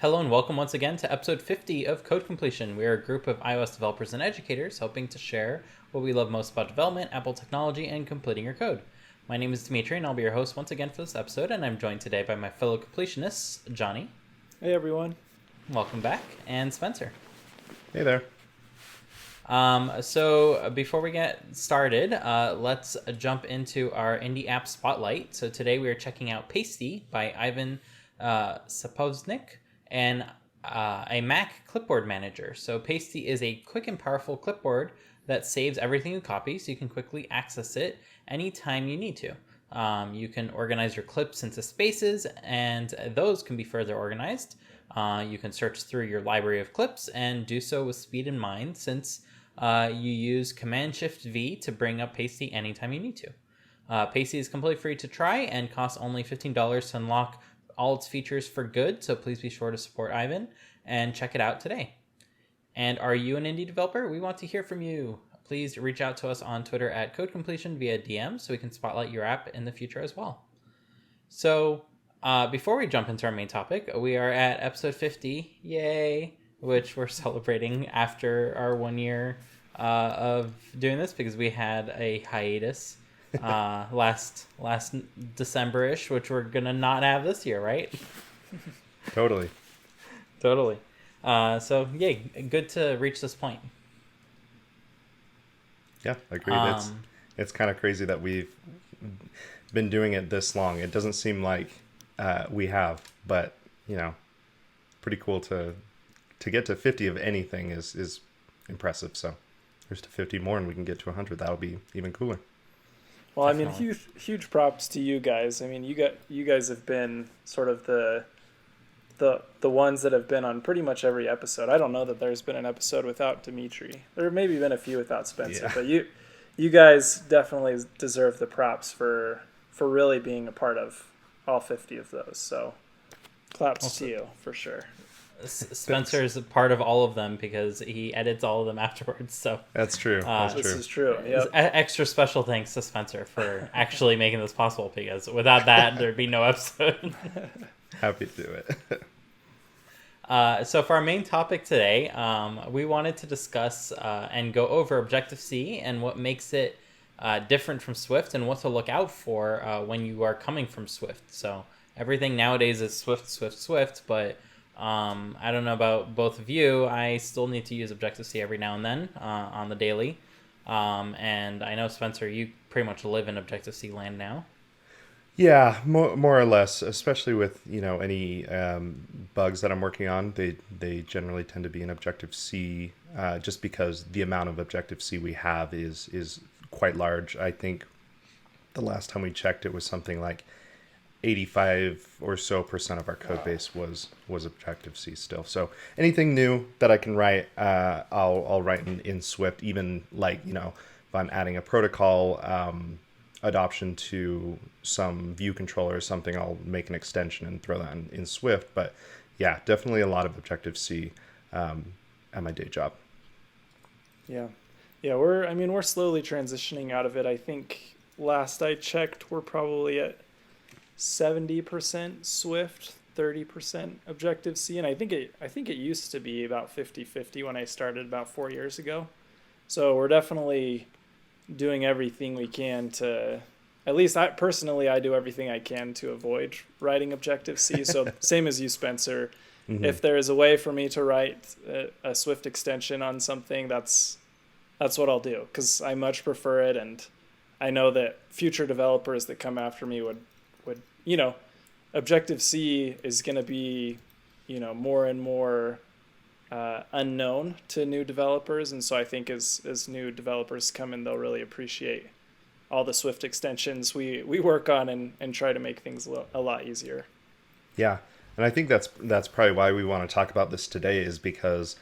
Hello and welcome once again to episode 50 of Code Completion. We are a group of iOS developers and educators hoping to share what we love most about development, Apple technology, and completing your code. My name is Dimitri and I'll be your host once again for this episode, and I'm joined today by my fellow completionists, Johnny. Hey everyone. Welcome back. And Spencer. Hey there. So before we get started, let's jump into our IndieAppSpotlight. So today we are checking out Pasty by Ivan Sapoznik and a Mac clipboard manager. So Pasty is a quick and powerful clipboard that saves everything you copy, so you can quickly access it anytime you need to. You can organize your clips into spaces, and those can be further organized. You can search through your library of clips and do so with speed in mind, since you use Command-Shift-V to bring up Pasty anytime you need to. Pasty is completely free to try and costs only $15 to unlock all its features for good, so please be sure to support Ivan and check it out today. And are you an indie developer? We want to hear from you. Please reach out to us on Twitter at Code Completion via DM so we can spotlight your app in the future as well. So before we jump into our main topic, we are at episode 50, yay, which we're celebrating after our 1 year of doing this, because we had a hiatus last December-ish, which we're gonna not have this year, right? Totally. So yay, good to reach this point. Yeah, agreed. It's kind of crazy that we've been doing it this long. It doesn't seem like we have, but pretty cool to get to 50 of anything is impressive. So here's to 50 more, and we can get to 100. That'll be even cooler. Well, Definitely. I mean, huge props to you guys. I mean, you guys have been sort of the ones that have been on pretty much every episode. I don't know that there's been an episode without Dimitri. There maybe been a few without Spencer, Yeah. but you guys definitely deserve the props for really being a part of all 50 of those. So claps Also, to you for sure. Spencer is a part of all of them because he edits all of them afterwards. So That's true. That's This true. is true. Yep. extra special thanks to Spencer for actually making this possible, because without that, there'd be no episode. Happy to do it. So for our main topic today, we wanted to discuss and go over Objective-C and what makes it different from Swift, and what to look out for when you are coming from Swift. So everything nowadays is Swift, but I don't know about both of you. I still need to use Objective-C every now and then on the daily. And I know, Spencer, you pretty much live in Objective-C land now. Yeah, more or less, especially with any bugs that I'm working on. They generally tend to be in Objective-C, just because the amount of Objective-C we have is quite large. I think the last time we checked, it was something like 85 or so % of our code base was Objective-C still. So anything new that I can write, I'll write in Swift. Even if I'm adding a protocol adoption to some view controller or something, I'll make an extension and throw that in Swift. But yeah, definitely a lot of Objective-C at my day job. Yeah. We're slowly transitioning out of it. I think last I checked, we're probably at 70% Swift, 30% Objective-C, and I think it used to be about 50-50 when I started about 4 years ago. So we're definitely doing everything we can to, at least I do everything I can to avoid writing Objective-C. So same as you, Spencer. Mm-hmm. If there is a way for me to write a Swift extension on something, that's what I'll do, because I much prefer it, and I know that future developers that come after me would Objective-C is going to be, more and more unknown to new developers. And so I think as new developers come in, they'll really appreciate all the Swift extensions we work on and try to make things a lot easier. Yeah, and I think that's probably why we want to talk about this today, is because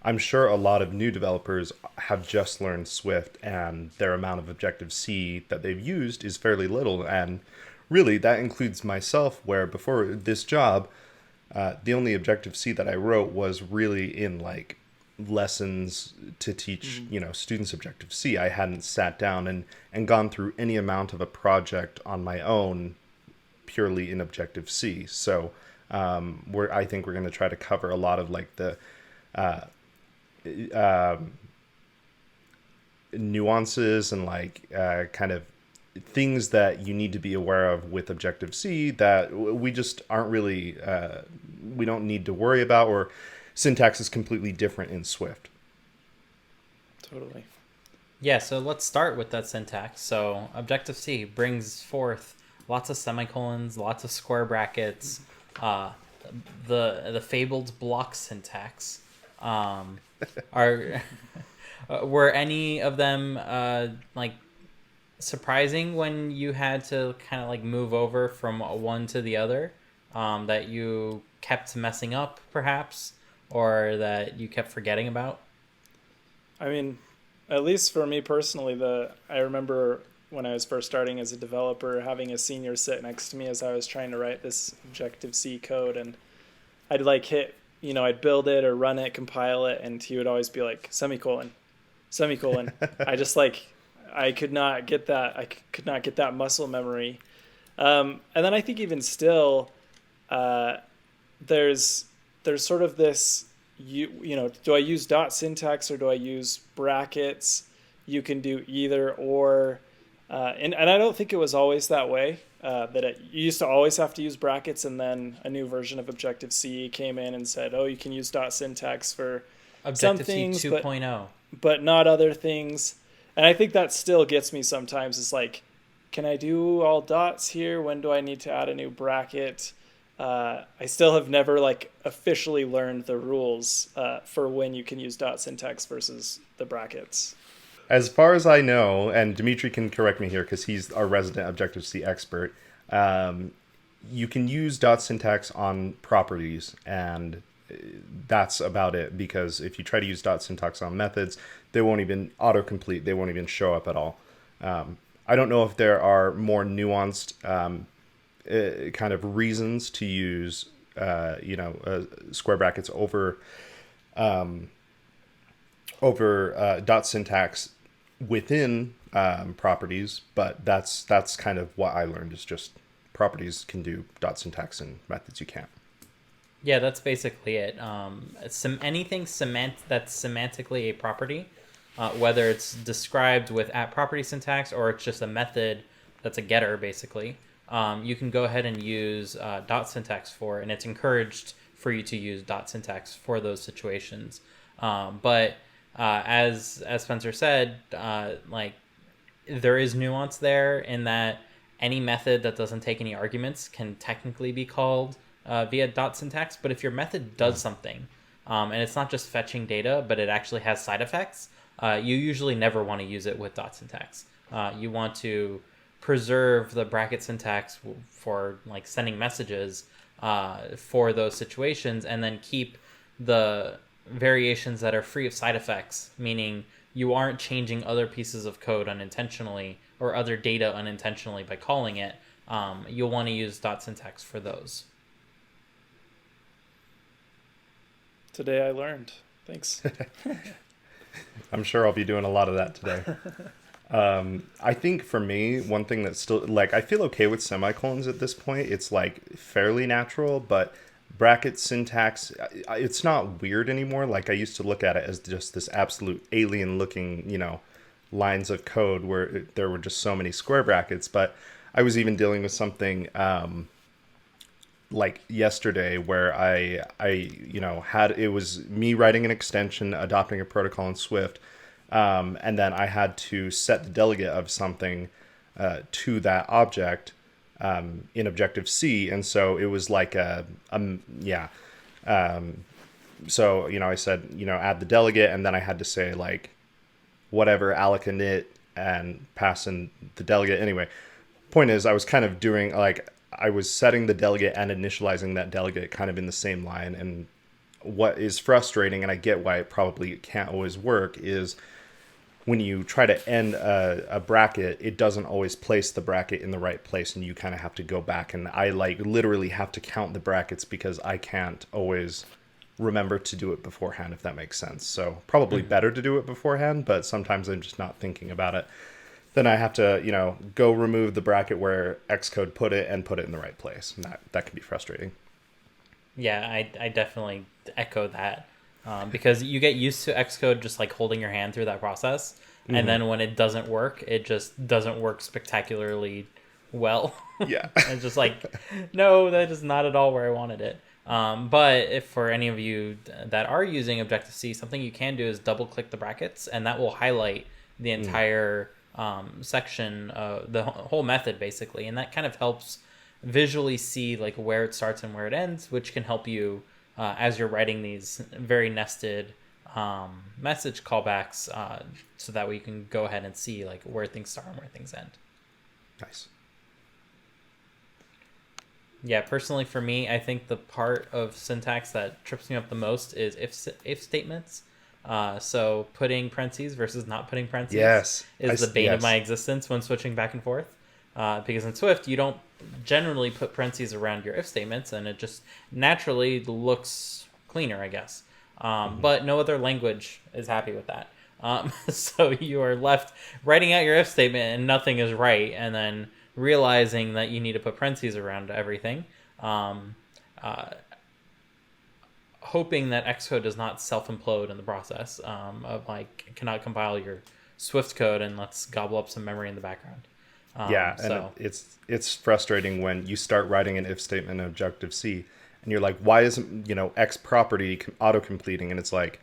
I'm sure a lot of new developers have just learned Swift, and their amount of Objective-C that they've used is fairly little. And really, that includes myself, where before this job, the only Objective-C that I wrote was really in lessons to teach, students Objective-C. I hadn't sat down and gone through any amount of a project on my own purely in Objective-C. So I think we're going to try to cover a lot of like the uh, nuances and like kind of things that you need to be aware of with Objective-C that we just aren't really, we don't need to worry about, or syntax is completely different in Swift. Totally. Yeah, so let's start with that syntax. So Objective-C brings forth lots of semicolons, lots of square brackets, the fabled block syntax. Are were any of them like surprising when you had to kind of like move over from one to the other, that you kept messing up perhaps, or that you kept forgetting about? I mean, at least for me personally, I remember when I was first starting as a developer, having a senior sit next to me as I was trying to write this Objective-C code, and I'd like hit, I'd build it or run it, compile it, and he would always be like, semicolon, semicolon. I could not get that. I could not get that muscle memory. And then I think even still, there's sort of this, do I use dot syntax or do I use brackets? You can do either or. And I don't think it was always that way, you used to always have to use brackets, and then a new version of Objective-C came in and said, oh, you can use dot syntax for some things, 2.0. but not other things. And I think that still gets me sometimes. It's like, can I do all dots here? When do I need to add a new bracket? I still have never like officially learned the rules for when you can use dot syntax versus the brackets. As far as I know, and Dimitri can correct me here because he's our resident Objective-C expert, you can use dot syntax on properties, and that's about it, because if you try to use dot syntax on methods, they won't even autocomplete. They won't even show up at all. I don't know if there are more nuanced kind of reasons to use, square brackets over dot syntax within properties, but that's kind of what I learned, is just properties can do dot syntax and methods you can't. Yeah, that's basically it. Anything that's semantically a property, whether it's described with @property syntax or it's just a method that's a getter, basically, you can go ahead and use dot syntax for, and it's encouraged for you to use dot syntax for those situations. But as Spencer said, like there is nuance there in that any method that doesn't take any arguments can technically be called via dot syntax. But if your method does something, and it's not just fetching data, but it actually has side effects, you usually never want to use it with dot syntax. You want to preserve the bracket syntax for like sending messages for those situations, and then keep the variations that are free of side effects, meaning you aren't changing other pieces of code unintentionally or other data unintentionally by calling it. You'll want to use dot syntax for those. Today I learned. Thanks. I'm sure I'll be doing a lot of that today. I think for me, one thing that's still, like, I feel okay with semicolons at this point. It's like fairly natural, but bracket syntax, it's not weird anymore. Like, I used to look at it as just this absolute alien looking, lines of code where there were just so many square brackets. But I was even dealing with something like yesterday where I it was me writing an extension, adopting a protocol in Swift, and then I had to set the delegate of something to that object in Objective-C, and so it was like so I said add the delegate, and then I had to say like whatever alloc init and pass in the delegate. Anyway, point is I was kind of doing like I was setting the delegate and initializing that delegate kind of in the same line, and what is frustrating, and I get why it probably can't always work, is when you try to end a bracket, it doesn't always place the bracket in the right place, and you kind of have to go back, and I like literally have to count the brackets because I can't always remember to do it beforehand, if that makes sense. So probably better to do it beforehand, but sometimes I'm just not thinking about it. Then I have to, go remove the bracket where Xcode put it and put it in the right place. And that can be frustrating. Yeah, I definitely echo that, because you get used to Xcode just like holding your hand through that process, and then when it doesn't work, it just doesn't work spectacularly well. Yeah. It's just like, no, that is not at all where I wanted it. But if for any of you that are using Objective-C, something you can do is double click the brackets, and that will highlight the entire section, the whole method basically, and that kind of helps visually see like where it starts and where it ends, which can help you as you're writing these very nested message callbacks, so that way you can go ahead and see like where things start and where things end. Nice. Yeah, personally for me, I think the part of syntax that trips me up the most is if statements. So putting parentheses versus not putting parentheses is the bane of my existence when switching back and forth. Because in Swift, you don't generally put parentheses around your if statements, and it just naturally looks cleaner, I guess. But no other language is happy with that. So you are left writing out your if statement and nothing is right, and then realizing that you need to put parentheses around everything. Hoping that Xcode does not self-implode in the process of like cannot compile your Swift code and let's gobble up some memory in the background. And it's frustrating when you start writing an if statement in Objective-C and you're like, why isn't X property auto-completing? And it's like,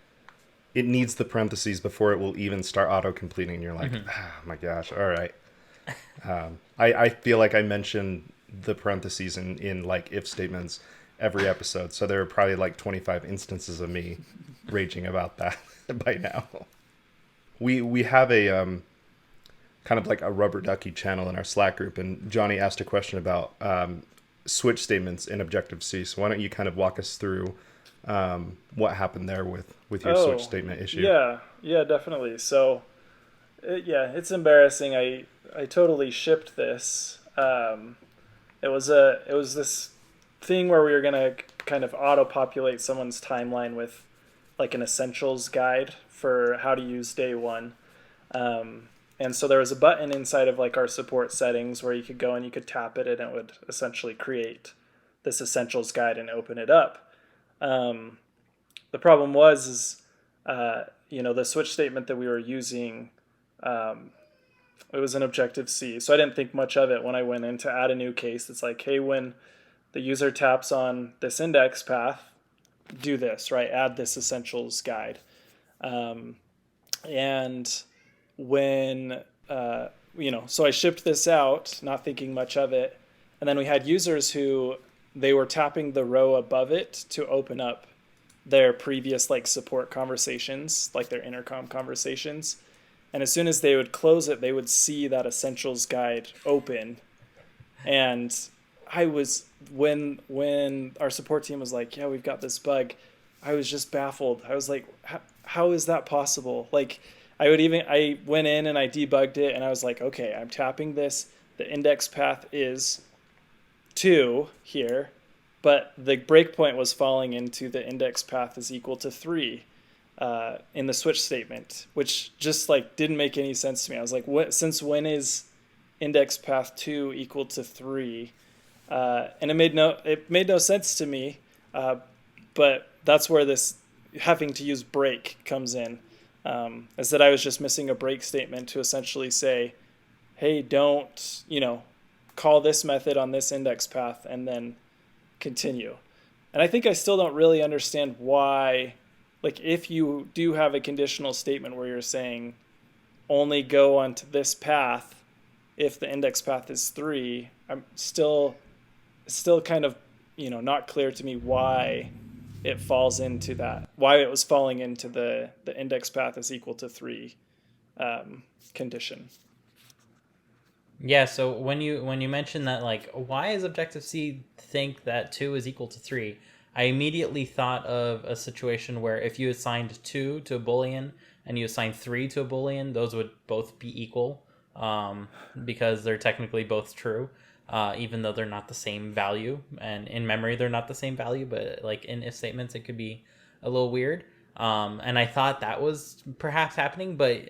it needs the parentheses before it will even start auto-completing. And you're like, oh my gosh, all right. I feel like I mention the parentheses in like if statements every episode, so there are probably like 25 instances of me raging about that by now. We have a kind of like a rubber ducky channel in our Slack group, and Johnny asked a question about switch statements in Objective-C. So why don't you kind of walk us through what happened there with your switch statement issue? Yeah, definitely. So it's embarrassing. I totally shipped this. It was this thing where we were gonna kind of auto-populate someone's timeline with like an essentials guide for how to use day one. And so there was a button inside of like our support settings where you could go and you could tap it and it would essentially create this essentials guide and open it up. The problem was the switch statement that we were using, it was an Objective-C, so I didn't think much of it when I went in to add a new case. It's like, hey, when the user taps on this index path, do this, right? Add this essentials guide. And when, so I shipped this out, not thinking much of it. And then we had users who they were tapping the row above it to open up their previous like support conversations, like their intercom conversations. And as soon as they would close it, they would see that essentials guide open. And I was, when our support team was like, yeah, we've got this bug, I was just baffled. I was like, how is that possible? Like I went in and I debugged it and I was like, okay, I'm tapping this. The index path is 2 here, but the breakpoint was falling into the index path is equal to 3 in the switch statement, which just like didn't make any sense to me. I was like, since when is index path 2 equal to 3? And it made no sense to me. But that's where this having to use break comes in. Is that I was just missing a break statement to essentially say, hey, don't, call this method on this index path and then continue. And I think I still don't really understand why, like if you do have a conditional statement where you're saying only go onto this path if the index path is 3, I'm still kind of, not clear to me why it falls into that, why it was falling into the index path is equal to 3 condition. Yeah, so when you mentioned that, like, why does Objective-C think that 2 is equal to 3? I immediately thought of a situation where if you assigned 2 to a Boolean and you assigned 3 to a Boolean, those would both be equal, because they're technically both true, even though they're not the same value. And in memory, they're not the same value, but like in if statements, it could be a little weird. And I thought that was perhaps happening, but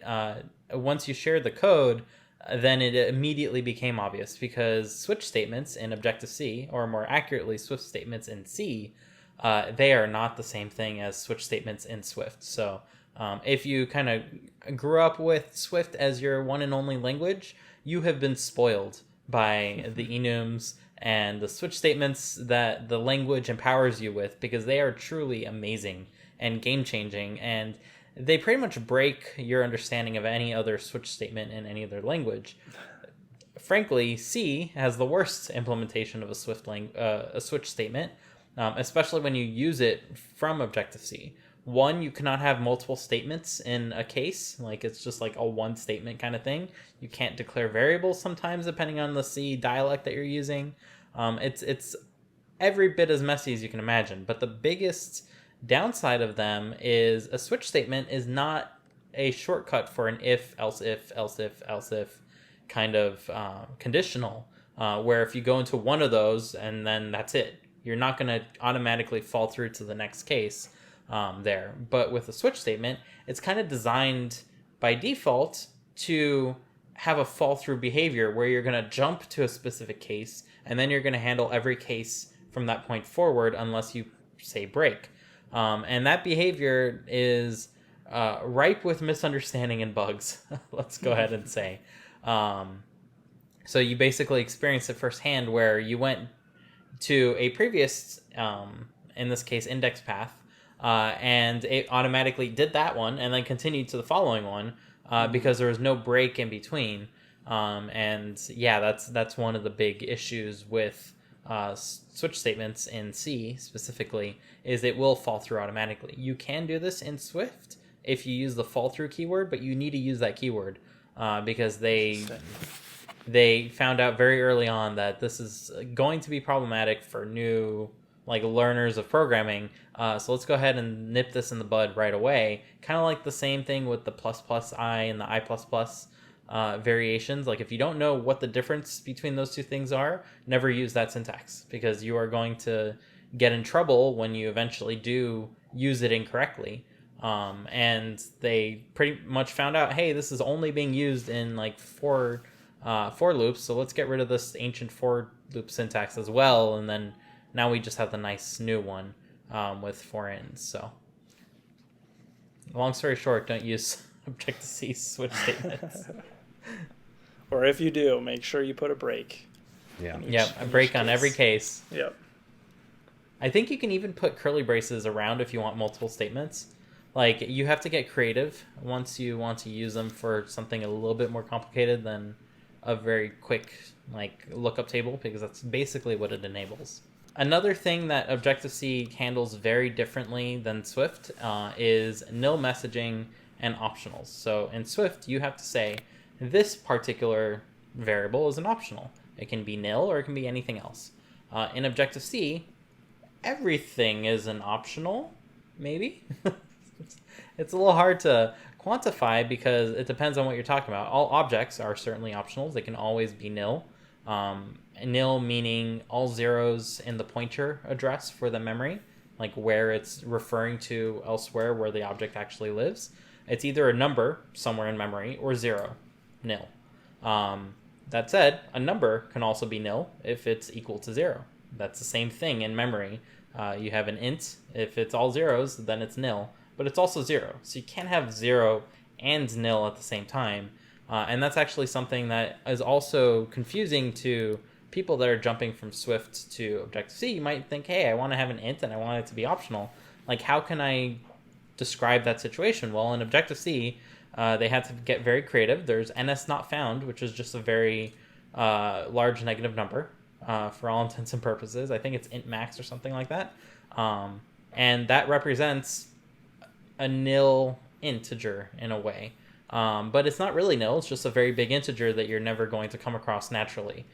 once you shared the code, then it immediately became obvious, because switch statements in Objective-C, or more accurately, Swift statements in C, they are not the same thing as switch statements in Swift. So if you kind of grew up with Swift as your one and only language, you have been spoiled by the enums and the switch statements that the language empowers you with, because they are truly amazing and game-changing, and they pretty much break your understanding of any other switch statement in any other language. Frankly, C has the worst implementation of a switch statement, especially when you use it from Objective-C. One, you cannot have multiple statements in a case. Like, it's just like a one statement kind of thing. You can't declare variables sometimes depending on the C dialect that you're using. It's every bit as messy as you can imagine. But the biggest downside of them is a switch statement is not a shortcut for an if, else if kind of conditional, where if you go into one of those and then that's it, you're not going to automatically fall through to the next case there. But with a switch statement, it's kind of designed by default to have a fall through behavior where you're going to jump to a specific case and then you're going to handle every case from that point forward unless you say break. And that behavior is ripe with misunderstanding and bugs. Let's go ahead and say. So you basically experienced it firsthand where you went to a previous, in this case, index path, and it automatically did that one and then continued to the following one because there was no break in between. And yeah, that's one of the big issues with switch statements in C specifically, is it will fall through automatically. You can do this in Swift if you use the fall through keyword, but you need to use that keyword because they found out very early on that this is going to be problematic for new learners of programming. So let's go ahead and nip this in the bud right away. Kind of like the same thing with the ++i and the I++ variations. Like, if you don't know what the difference between those two things are, never use that syntax, because you are going to get in trouble when you eventually do use it incorrectly. And they pretty much found out, hey, this is only being used in for loops, so let's get rid of this ancient for loop syntax as well, and then now we just have the nice new one with for ins. So long story short, don't use Objective-C switch statements. Or if you do, make sure you put a break. Yeah, a break on every case. Yep. I think you can even put curly braces around if you want multiple statements. Like, you have to get creative once you want to use them for something a little bit more complicated than a very quick lookup table, because that's basically what it enables. Another thing that Objective-C handles very differently than Swift is nil messaging and optionals. So in Swift, you have to say this particular variable is an optional. It can be nil or it can be anything else. In Objective-C, everything is an optional, maybe. It's a little hard to quantify because it depends on what you're talking about. All objects are certainly optionals. They can always be nil. Nil meaning all zeros in the pointer address for the memory, like where it's referring to elsewhere where the object actually lives. It's either a number somewhere in memory or zero, nil. That said, a number can also be nil if it's equal to zero. That's the same thing in memory. You have an int. If it's all zeros, then it's nil. But it's also zero. So you can't have zero and nil at the same time. And that's actually something that is also confusing to people that are jumping from Swift to Objective-C. You might think, hey, I want to have an int and I want it to be optional. How can I describe that situation? Well, in Objective-C, they had to get very creative. There's ns not found, which is just a very large negative number for all intents and purposes. I think it's int max or something like that. And that represents a nil integer in a way. But it's not really nil. It's just a very big integer that you're never going to come across naturally.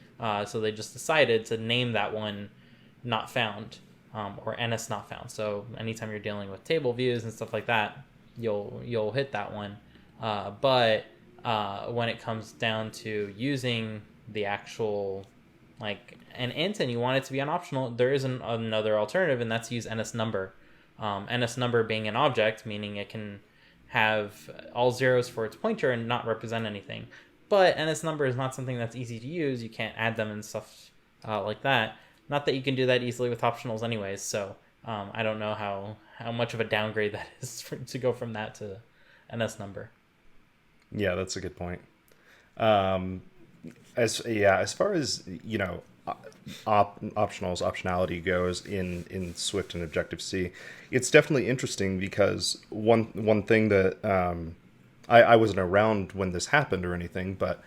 So they just decided to name that one not found, or ns not found. So anytime you're dealing with table views and stuff like that, you'll hit that one. But when it comes down to using the actual an int and you want it to be an optional, there is another alternative, and that's use ns number. Ns number being an object, meaning it can have all zeros for its pointer and not represent anything. But ns number is not something that's easy to use. You can't add them and stuff like that. Not that you can do that easily with optionals anyways. So I don't know how much of a downgrade that is to go from that to an S number. Yeah, that's a good point. As far as optionality goes in Swift and Objective C, it's definitely interesting because one thing that I wasn't around when this happened or anything, but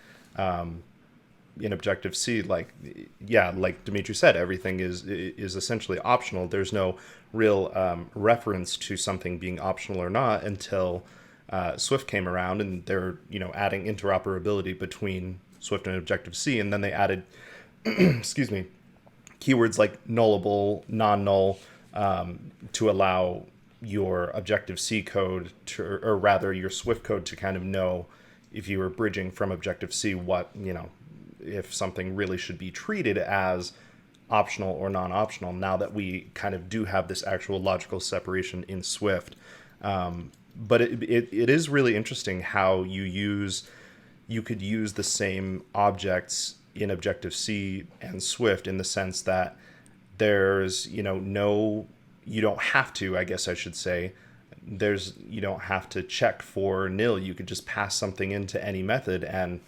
in Objective C, like Dimitri said, everything is essentially optional. There's no real reference to something being optional or not until Swift came around, and they're adding interoperability between Swift and Objective C, and then they added excuse me, keywords like nullable, non-null, to allow your Objective C code to, or rather your Swift code to kind of know if you were bridging from Objective C if something really should be treated as optional or non-optional, now that we kind of do have this actual logical separation in Swift. But it is really interesting how you could use the same objects in Objective-C and Swift, in the sense that there's, you don't have to, I guess I should say, you don't have to check for nil. You could just pass something into any method and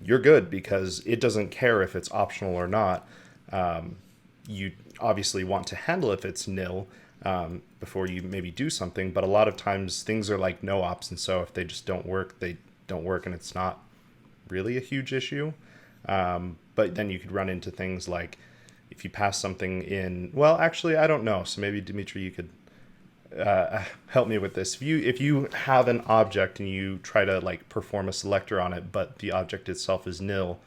you're good, because it doesn't care if it's optional or not. You obviously want to handle if it's nil before you maybe do something, but a lot of times things are like no ops, and so if they just don't work, they don't work, and it's not really a huge issue. But then you could run into things like if you pass something in, well, actually, I don't know. So maybe Dimitri, you could help me with this. If you have an object and you try to like perform a selector on it, but the object itself is nil,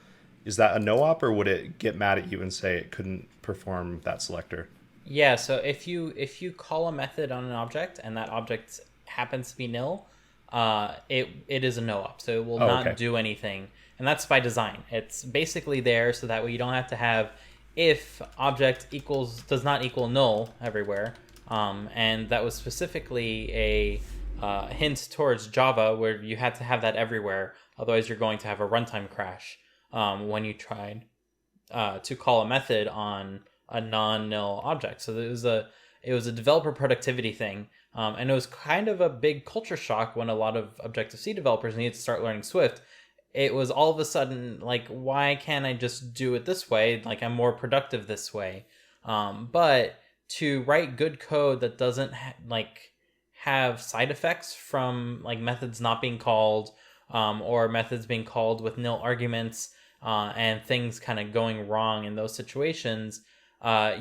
is that a no-op, or would it get mad at you and say it couldn't perform that selector? Yeah, so if you call a method on an object and that object happens to be nil, it is a no-op, so it will not do anything. And that's by design. It's basically there so that way you don't have to have if object does not equal null everywhere. And that was specifically a hint towards Java, where you had to have that everywhere. Otherwise, you're going to have a runtime crash when you tried to call a method on a non-nil object. So it was a developer productivity thing. And it was kind of a big culture shock when a lot of Objective-C developers needed to start learning Swift. It was all of a sudden like, why can't I just do it this way? Like, I'm more productive this way. But to write good code that doesn't have side effects from like methods not being called, or methods being called with nil arguments, and things kind of going wrong in those situations,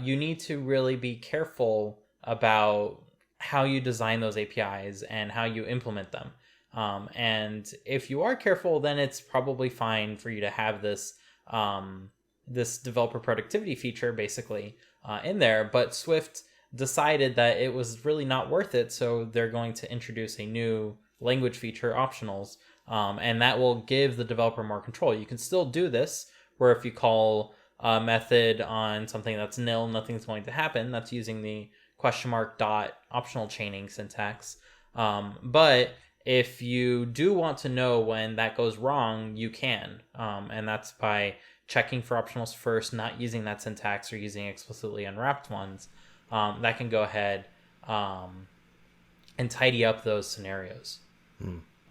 you need to really be careful about how you design those APIs and how you implement them. And if you are careful, then it's probably fine for you to have this this developer productivity feature basically in there. But Swift decided that it was really not worth it, so they're going to introduce a new language feature, optionals, and that will give the developer more control. You can still do this, where if you call a method on something that's nil, nothing's going to happen. That's using the question mark dot optional chaining syntax. But if you do want to know when that goes wrong, you can. And that's by checking for optionals first, not using that syntax or using explicitly unwrapped ones. That can go ahead and tidy up those scenarios.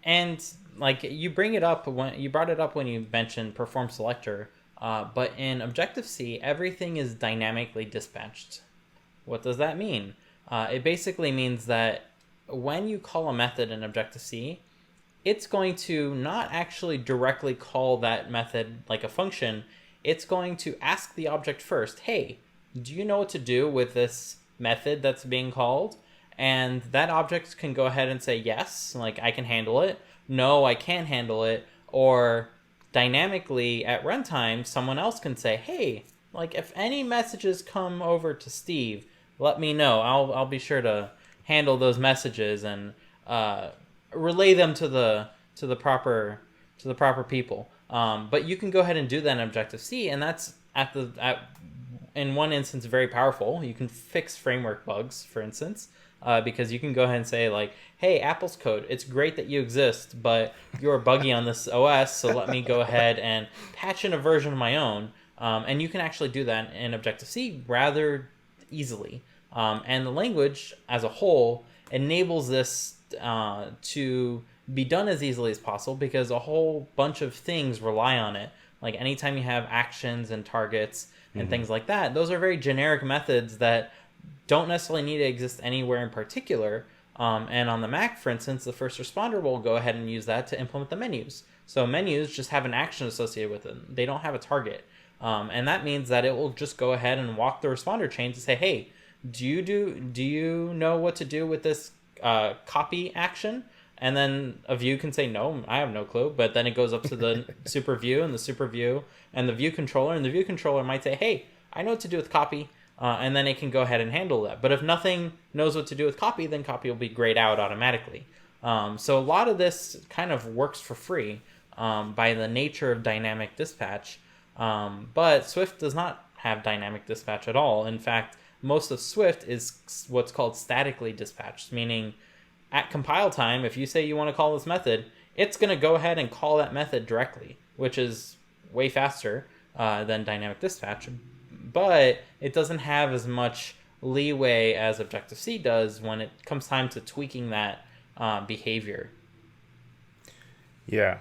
And like you brought it up when you mentioned perform selector, but in Objective-C, everything is dynamically dispatched. What does that mean? It basically means that when you call a method in Objective-C, it's going to not actually directly call that method like a function. It's going to ask the object first, hey, do you know what to do with this method that's being called? And that object can go ahead and say, yes, like I can handle it. No, I can't handle it. Or dynamically at runtime, someone else can say, hey, like if any messages come over to Steve, let me know. I'll be sure to handle those messages and relay them to the proper people. But you can go ahead and do that in Objective-C, and that's in one instance very powerful. You can fix framework bugs, for instance, because you can go ahead and say like, hey, Apple's code, it's great that you exist, but you're buggy on this OS, so let me go ahead and patch in a version of my own. And you can actually do that in Objective-C rather easily. And the language as a whole enables this to be done as easily as possible because a whole bunch of things rely on it. Like anytime you have actions and targets and things like that, those are very generic methods that don't necessarily need to exist anywhere in particular. And on the Mac, for instance, the first responder will go ahead and use that to implement the menus. So menus just have an action associated with them. They don't have a target. And that means that it will just go ahead and walk the responder chain to say, hey, do you know what to do with this copy action? And then a view can say, no, I have no clue. But then it goes up to the super view and the super view and the view controller. And the view controller might say, hey, I know what to do with copy. And then it can go ahead and handle that. But if nothing knows what to do with copy, then copy will be grayed out automatically. So a lot of this kind of works for free by the nature of dynamic dispatch. But Swift does not have dynamic dispatch at all. In fact, most of Swift is what's called statically dispatched, meaning at compile time, if you say you want to call this method, it's going to go ahead and call that method directly, which is way faster than dynamic dispatch. But it doesn't have as much leeway as Objective-C does when it comes time to tweaking that behavior. Yeah.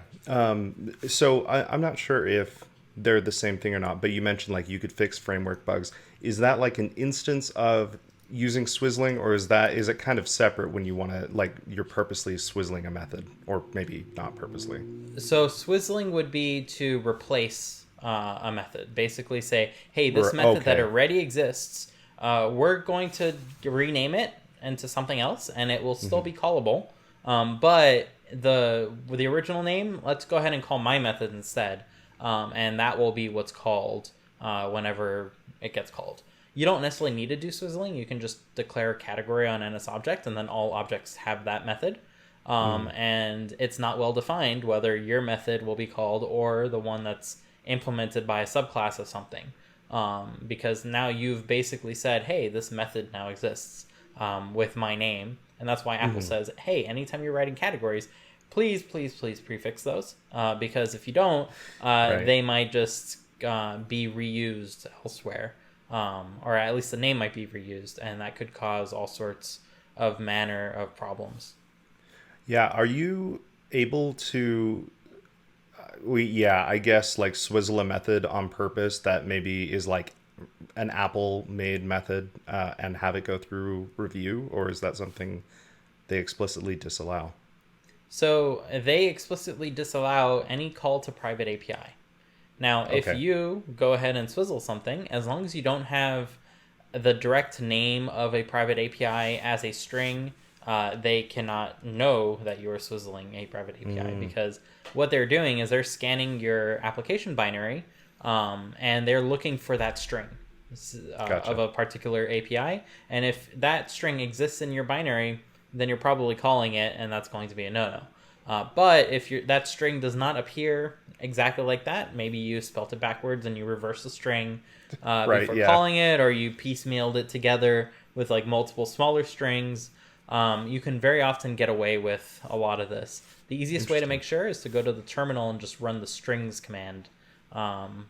So I'm not sure if they're the same thing or not, but you mentioned like you could fix framework bugs. Is that like an instance of using Swizzling, or is it kind of separate when you want to, like, you're purposely swizzling a method, or maybe not purposely? So Swizzling would be to replace a method. Basically say, hey, this method that already exists, we're going to rename it into something else, and it will still be callable. But with the original name, let's go ahead and call my method instead. And that will be what's called whenever it gets called. You don't necessarily need to do Swizzling. You can just declare a category on NSObject, and then all objects have that method. And it's not well defined whether your method will be called or the one that's implemented by a subclass of something. Because now you've basically said, hey, this method now exists with my name. And that's why Apple says, hey, anytime you're writing categories, please prefix those. Because if you don't, they might just be reused elsewhere. Or at least the name might be reused, and that could cause all sorts of manner of problems. Yeah, are you able to, I guess, like swizzle a method on purpose that maybe is like an Apple-made method and have it go through review, or is that something they explicitly disallow? So they explicitly disallow any call to private API. Now, if you go ahead and swizzle something, as long as you don't have the direct name of a private API as a string, they cannot know that you are swizzling a private API because what they're doing is they're scanning your application binary and they're looking for that string of a particular API. And if that string exists in your binary, then you're probably calling it, and that's going to be a no-no. But if that string does not appear exactly like that, maybe you spelt it backwards and you reverse the string before calling it, or you piecemealed it together with like multiple smaller strings, you can very often get away with a lot of this. The easiest way to make sure is to go to the terminal and just run the strings command,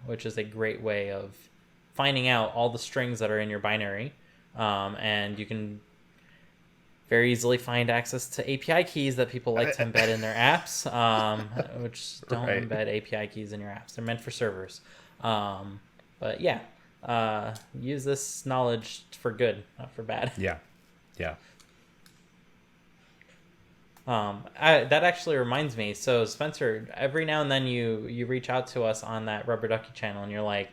which is a great way of finding out all the strings that are in your binary, and you can very easily find access to API keys that people like to embed in their apps, which don't embed API keys in your apps. They're meant for servers. But yeah, use this knowledge for good, not for bad. Yeah. That actually reminds me. So Spencer, every now and then you reach out to us on that Rubber Ducky channel and you're like,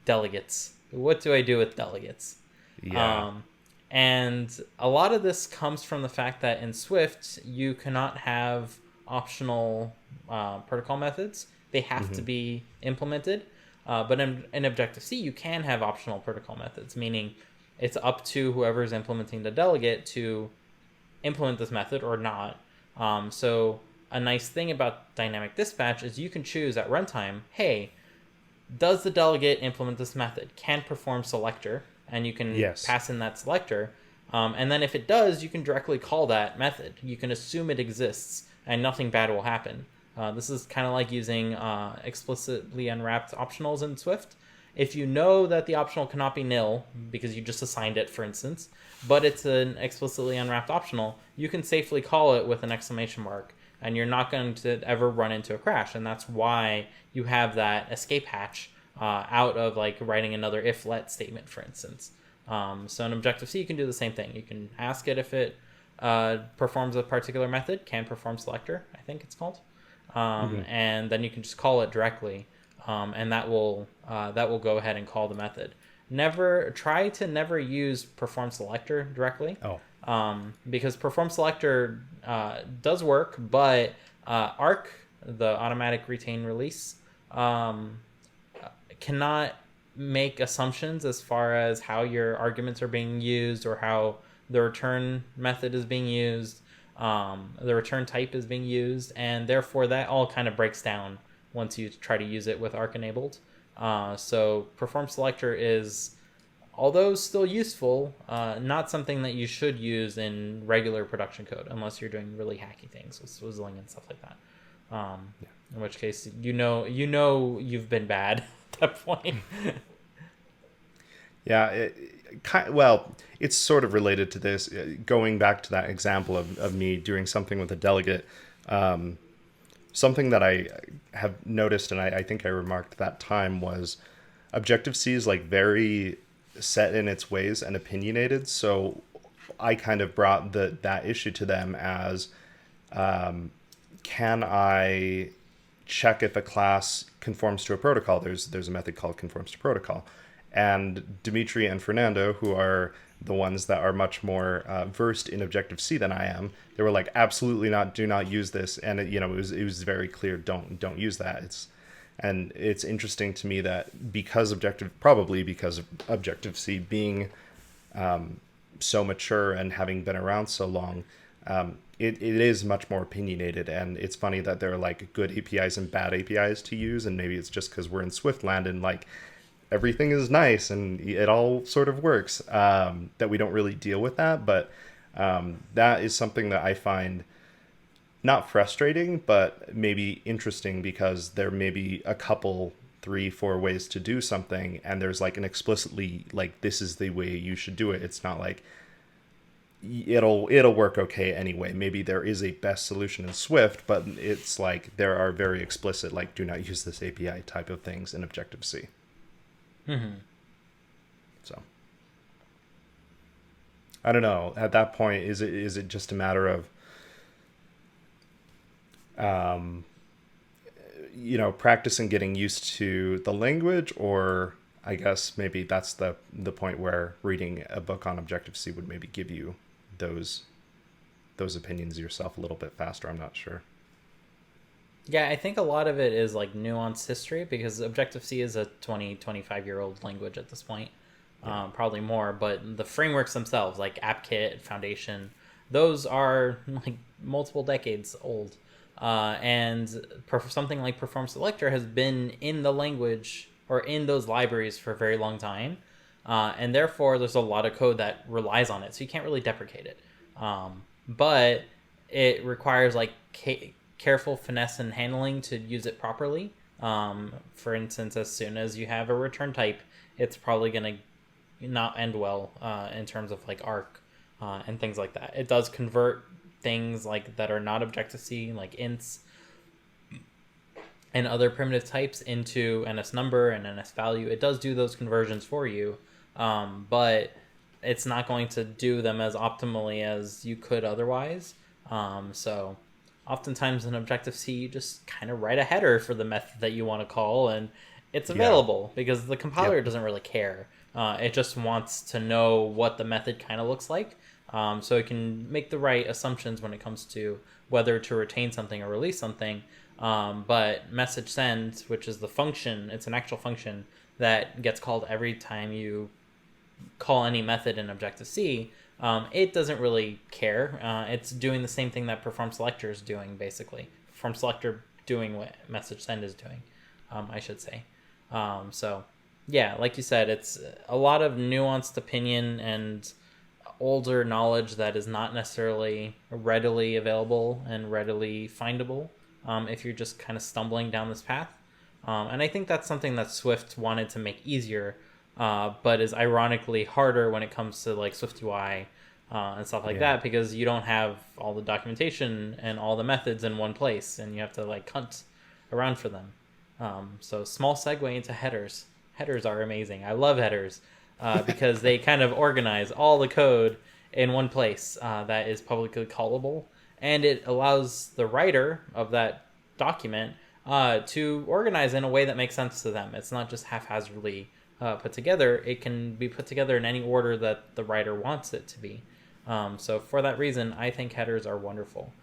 delegates. What do I do with delegates? Yeah. And a lot of this comes from the fact that in Swift, you cannot have optional protocol methods. They have to be implemented. But in Objective-C, you can have optional protocol methods, meaning it's up to whoever is implementing the delegate to implement this method or not. So a nice thing about dynamic dispatch is you can choose at runtime, hey, does the delegate implement this method? Can perform selector, and you can pass in that selector. And then if it does, you can directly call that method. You can assume it exists, and nothing bad will happen. This is kind of like using explicitly unwrapped optionals in Swift. if you know that the optional cannot be nil because you just assigned it, for instance, but it's an explicitly unwrapped optional, you can safely call it with an exclamation mark, and you're not going to ever run into a crash. And that's why you have that escape hatch out of like writing another if let statement, for instance. So in Objective-C, you can do the same thing. You can ask it if it performs a particular method, can perform selector, I think it's called. And then you can just call it directly, and that will go ahead and call the method. Try to never use perform selector directly. Because perform selector does work, but arc, the automatic retain release, cannot make assumptions as far as how your arguments are being used or how the return method is being used, the return type is being used, and therefore that all kind of breaks down once you try to use it with arc enabled. So perform selector is, although still useful, not something that you should use in regular production code unless you're doing really hacky things with Swizzling and stuff like that. In which case, you've been bad at that point. Yeah, it's sort of related to this. Going back to that example of me doing something with a delegate, something that I have noticed, and I think I remarked that time, was Objective-C is like very set in its ways and opinionated. So I kind of brought that issue to them as, can I check if a class conforms to a protocol? There's a method called conforms to protocol. And Dimitri and Fernando, who are the ones that are much more versed in Objective-C than I am, they were like, absolutely not, do not use this. And it was very clear, don't use that. It's interesting to me that probably because of Objective-C being so mature and having been around so long, it is much more opinionated. And it's funny that there are like good APIs and bad APIs to use, and maybe it's just because we're in Swift land and like everything is nice and it all sort of works, that we don't really deal with that. But that is something that I find not frustrating, but maybe interesting, because there may be a couple, 3-4 ways to do something, and there's like an explicitly like, this is the way you should do it. It's not like it'll work okay anyway. Maybe there is a best solution in Swift, but it's like there are very explicit like, do not use this API type of things in Objective-C. So I don't know, at that point, is it just a matter of practice and getting used to the language, or I guess maybe that's the point where reading a book on Objective-C would maybe give you those opinions yourself a little bit faster. I'm not sure. Yeah, I think a lot of it is like nuanced history, because Objective-C is a 25-year-old language at this point, probably more, but the frameworks themselves, like AppKit, Foundation, those are like multiple decades old. And something like Perform Selector has been in the language or in those libraries for a very long time. And therefore, there's a lot of code that relies on it, so you can't really deprecate it. But it requires like careful finesse and handling to use it properly. For instance, as soon as you have a return type, it's probably going to not end well in terms of like arc and things like that. It does convert things like that are not Objective-C, like ints and other primitive types, into NS number and NS value. It does do those conversions for you, but it's not going to do them as optimally as you could otherwise. So oftentimes in Objective-C, you just kind of write a header for the method that you want to call, and it's available because the compiler doesn't really care. It just wants to know what the method kind of looks like, so it can make the right assumptions when it comes to whether to retain something or release something. But message send, which is the function, it's an actual function that gets called every time you call any method in Objective-C. It doesn't really care. It's doing the same thing that Perform Selector is doing, basically. Perform Selector doing what message send is doing, I should say. So, yeah, like you said, it's a lot of nuanced opinion and older knowledge that is not necessarily readily available and readily findable if you're just kind of stumbling down this path. And I think that's something that Swift wanted to make easier, but is ironically harder when it comes to like Swift UI and stuff like that, because you don't have all the documentation and all the methods in one place, and you have to like hunt around for them. So small segue into headers. Headers are amazing. I love headers because they kind of organize all the code in one place that is publicly callable, and it allows the writer of that document to organize in a way that makes sense to them. It's not just haphazardly put together. It can be put together in any order that the writer wants it to be. So for that reason, I think headers are wonderful.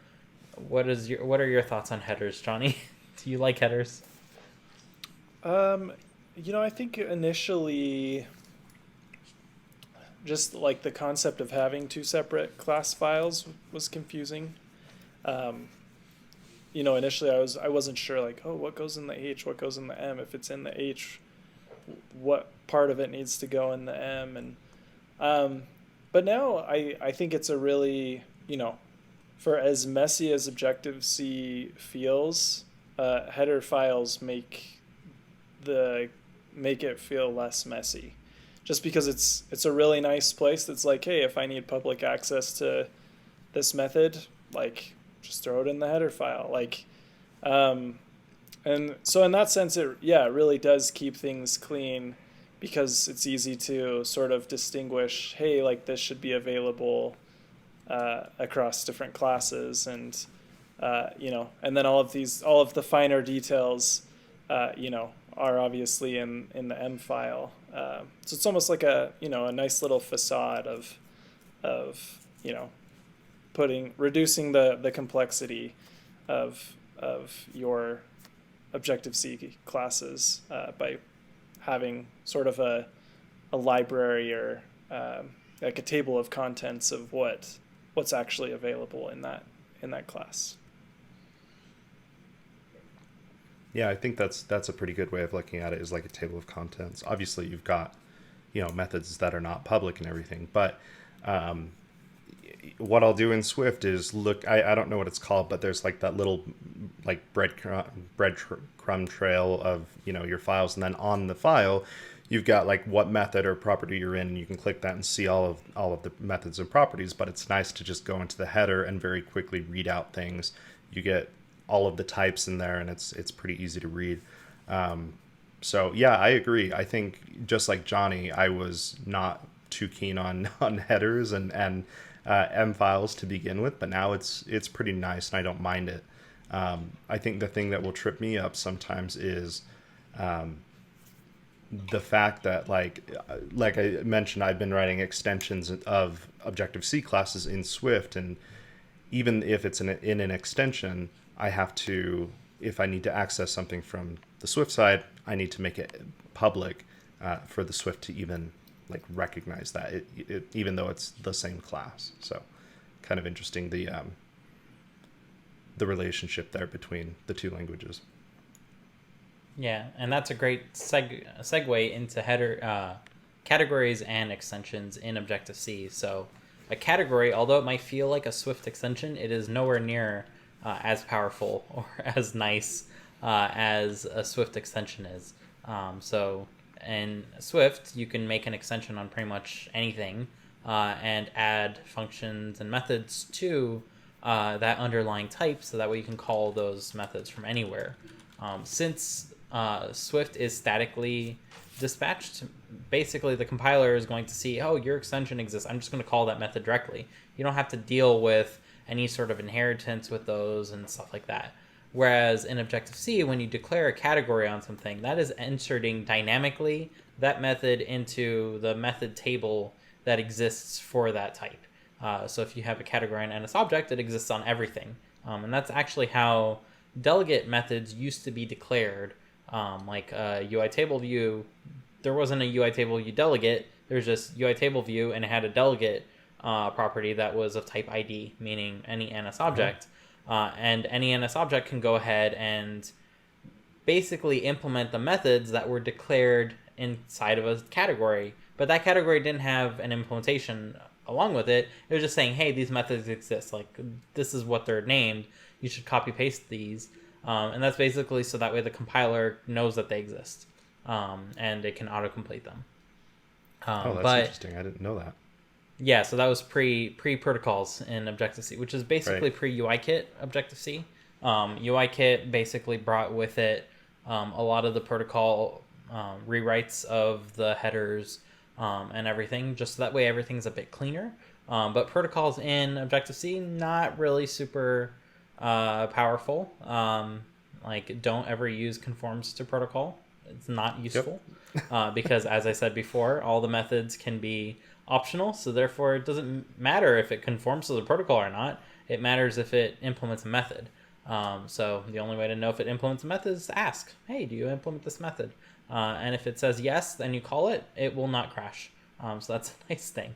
What are your thoughts on headers, Johnny? Do you like headers? I think initially, just like the concept of having two separate class files was confusing. Initially I wasn't sure, like, oh, what goes in the H, what goes in the M? If it's in the H, what part of it needs to go in the M? And but now I think it's a really, for as messy as Objective-C feels, header files make it feel less messy, just because it's a really nice place that's like, hey, if I need public access to this method, like, just throw it in the header file, like, and so in that sense, it really does keep things clean, because it's easy to sort of distinguish, hey, like, this should be available across different classes, and and then all of the finer details are obviously in the M file. So it's almost like a nice little facade of reducing the complexity of your Objective-C classes by having sort of a library, or like a table of contents of what's actually available in that class. Yeah, I think that's a pretty good way of looking at it, is like a table of contents. Obviously, you've got, methods that are not public and everything, but what I'll do in Swift is look, I don't know what it's called, but there's like that little like breadcrumb trail of, your files, and then on the file, you've got like what method or property you're in, and you can click that and see all of the methods and properties. But it's nice to just go into the header and very quickly read out things. You get all of the types in there, and it's pretty easy to read. So yeah, I agree. I think just like Johnny, I was not too keen on headers and M files to begin with, but now it's pretty nice, and I don't mind it. I think the thing that will trip me up sometimes is the fact that like I mentioned, I've been writing extensions of Objective-C classes in Swift, and even if it's in an extension, I have to, if I need to access something from the Swift side, I need to make it public for the Swift to even like recognize that it even though it's the same class. So kind of interesting, the relationship there between the two languages. Yeah, and that's a great segue into header categories and extensions in Objective-C. So a category, although it might feel like a Swift extension, it is nowhere near as powerful or as nice as a Swift extension is. So in Swift, you can make an extension on pretty much anything and add functions and methods to that underlying type, so that way you can call those methods from anywhere. Since Swift is statically dispatched, basically the compiler is going to see, oh, your extension exists, I'm just going to call that method directly. You don't have to deal with any sort of inheritance with those and stuff like that. Whereas in Objective-C, when you declare a category on something, that is inserting dynamically that method into the method table that exists for that type. So if you have a category in NSObject, it exists on everything. And that's actually how delegate methods used to be declared. Like a UI table view, there wasn't a UI table view delegate, there's just UI table view, and it had a delegate property that was of type ID, meaning any NSObject. And any NSObject can go ahead and basically implement the methods that were declared inside of a category. But that category didn't have an implementation along with it. It was just saying, hey, these methods exist. Like, this is what they're named. You should copy paste these. And that's basically so that way the compiler knows that they exist, and it can autocomplete them. That's but interesting. I didn't know that. yeah, so that was pre protocols in Objective C, which is basically Right. pre UIKit Objective C. UIKit basically brought with it a lot of the protocol rewrites of the headers and everything, just so that way everything's a bit cleaner. But protocols in Objective C, not really super powerful. Like, don't ever use conforms to protocol. It's not useful because, as I said before, all the methods can be optional. So therefore, it doesn't matter if it conforms to the protocol or not. It matters if it implements a method. So the only way to know if it implements a method is to ask, hey, do you implement this method? And if it says yes, then you call it. It will not crash. So that's a nice thing.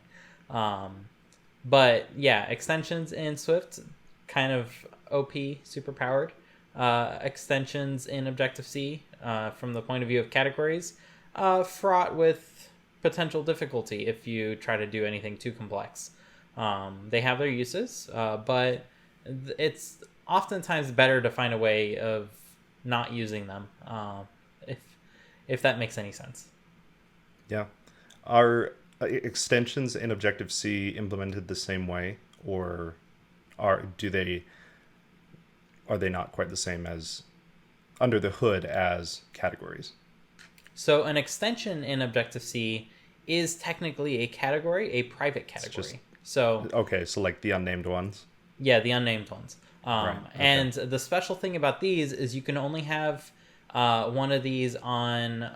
But yeah, extensions in Swift, kind of OP, super powered. Extensions in Objective-C, from the point of view of categories, fraught with potential difficulty if you try to do anything too complex. They have their uses, but it's oftentimes better to find a way of not using them, if that makes any sense. Yeah. Are extensions in Objective-C implemented the same way, or are they not quite the same as under the hood as categories? So an extension in Objective-C is technically a category, a private category. So like the unnamed ones. Yeah, the unnamed ones. Right, okay. And the special thing about these is you can only have one of these on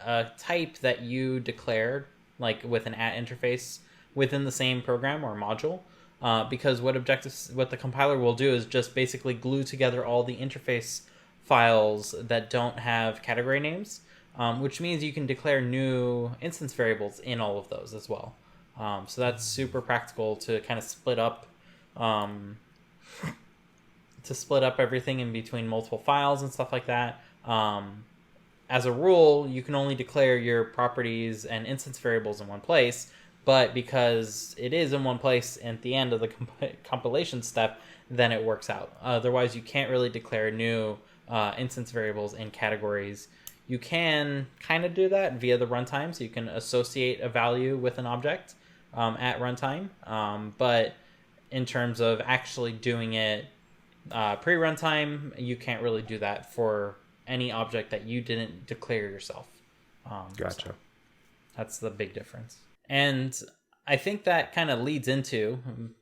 a type that you declared, like with an at interface within the same program or module. Because what the compiler will do is just basically glue together all the interface files that don't have category names, which means you can declare new instance variables in all of those as well. So that's super practical to kind of split up everything in between multiple files and stuff like that. As a rule, you can only declare your properties and instance variables in one place, but because it is in one place at the end of the compilation step, then it works out. Otherwise, you can't really declare new instance variables in categories. You can kind of do that via the runtime, so you can associate a value with an object at runtime, but in terms of actually doing it pre-runtime, you can't really do that for any object that you didn't declare yourself. Gotcha. So that's the big difference. And I think that kind of leads into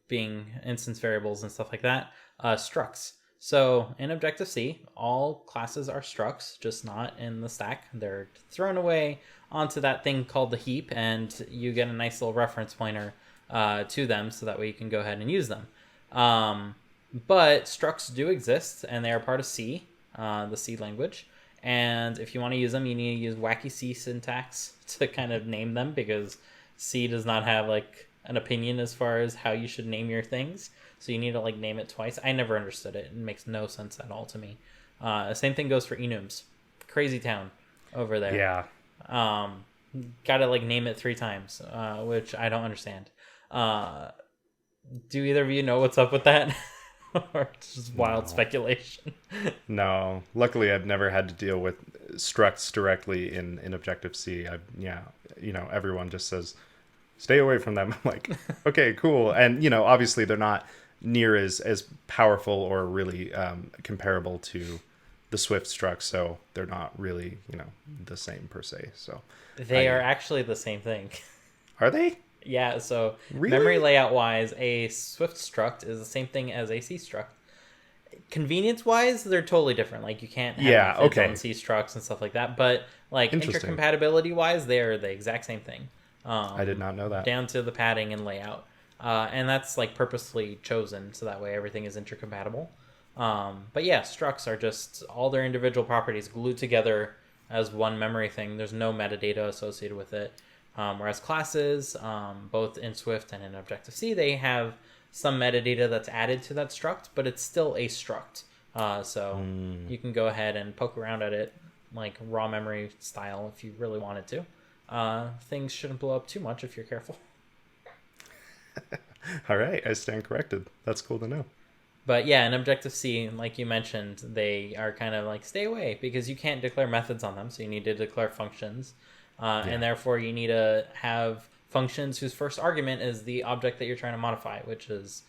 being instance variables and stuff like that, structs. So in Objective-C, all classes are structs, just not in the stack. They're thrown away onto that thing called the heap, and you get a nice little reference pointer to them, so that way you can go ahead and use them. But structs do exist, and they are part of C, the C language. And if you want to use them, you need to use wacky C syntax to kind of name them, because C does not have like an opinion as far as how you should name your things. So you need to like name it twice. I never understood it. It makes no sense at all to me. Same thing goes for enums. Crazy town over there. Yeah. Gotta like name it 3 times, which I don't understand. Do either of you know what's up with that? Or it's just wild speculation? No. Luckily, I've never had to deal with structs directly in Objective-C. Everyone just says, stay away from them. I'm like, okay, cool. And, obviously they're not near as powerful or really comparable to the Swift structs, so they're not really, the same per se. So they are actually the same thing. Are they? Yeah, so really? Memory layout wise, a Swift struct is the same thing as a C struct. Convenience wise, they're totally different. Like you can't have on C structs and stuff like that. But like intercompatibility wise, they are the exact same thing. I did not know that. Down to the padding and layout. And that's like purposely chosen so that way everything is intercompatible. But yeah, structs are just all their individual properties glued together as one memory thing. There's no metadata associated with it. Whereas classes, both in Swift and in Objective-C, they have some metadata that's added to that struct, but it's still a struct. So you can go ahead and poke around at it like raw memory style if you really wanted to. Things shouldn't blow up too much if you're careful. All right, I stand corrected. That's cool to know. But yeah, in Objective-C, like you mentioned, they are kind of like stay away because you can't declare methods on them. So you need to declare functions. And therefore you need to have functions whose first argument is the object that you're trying to modify, which is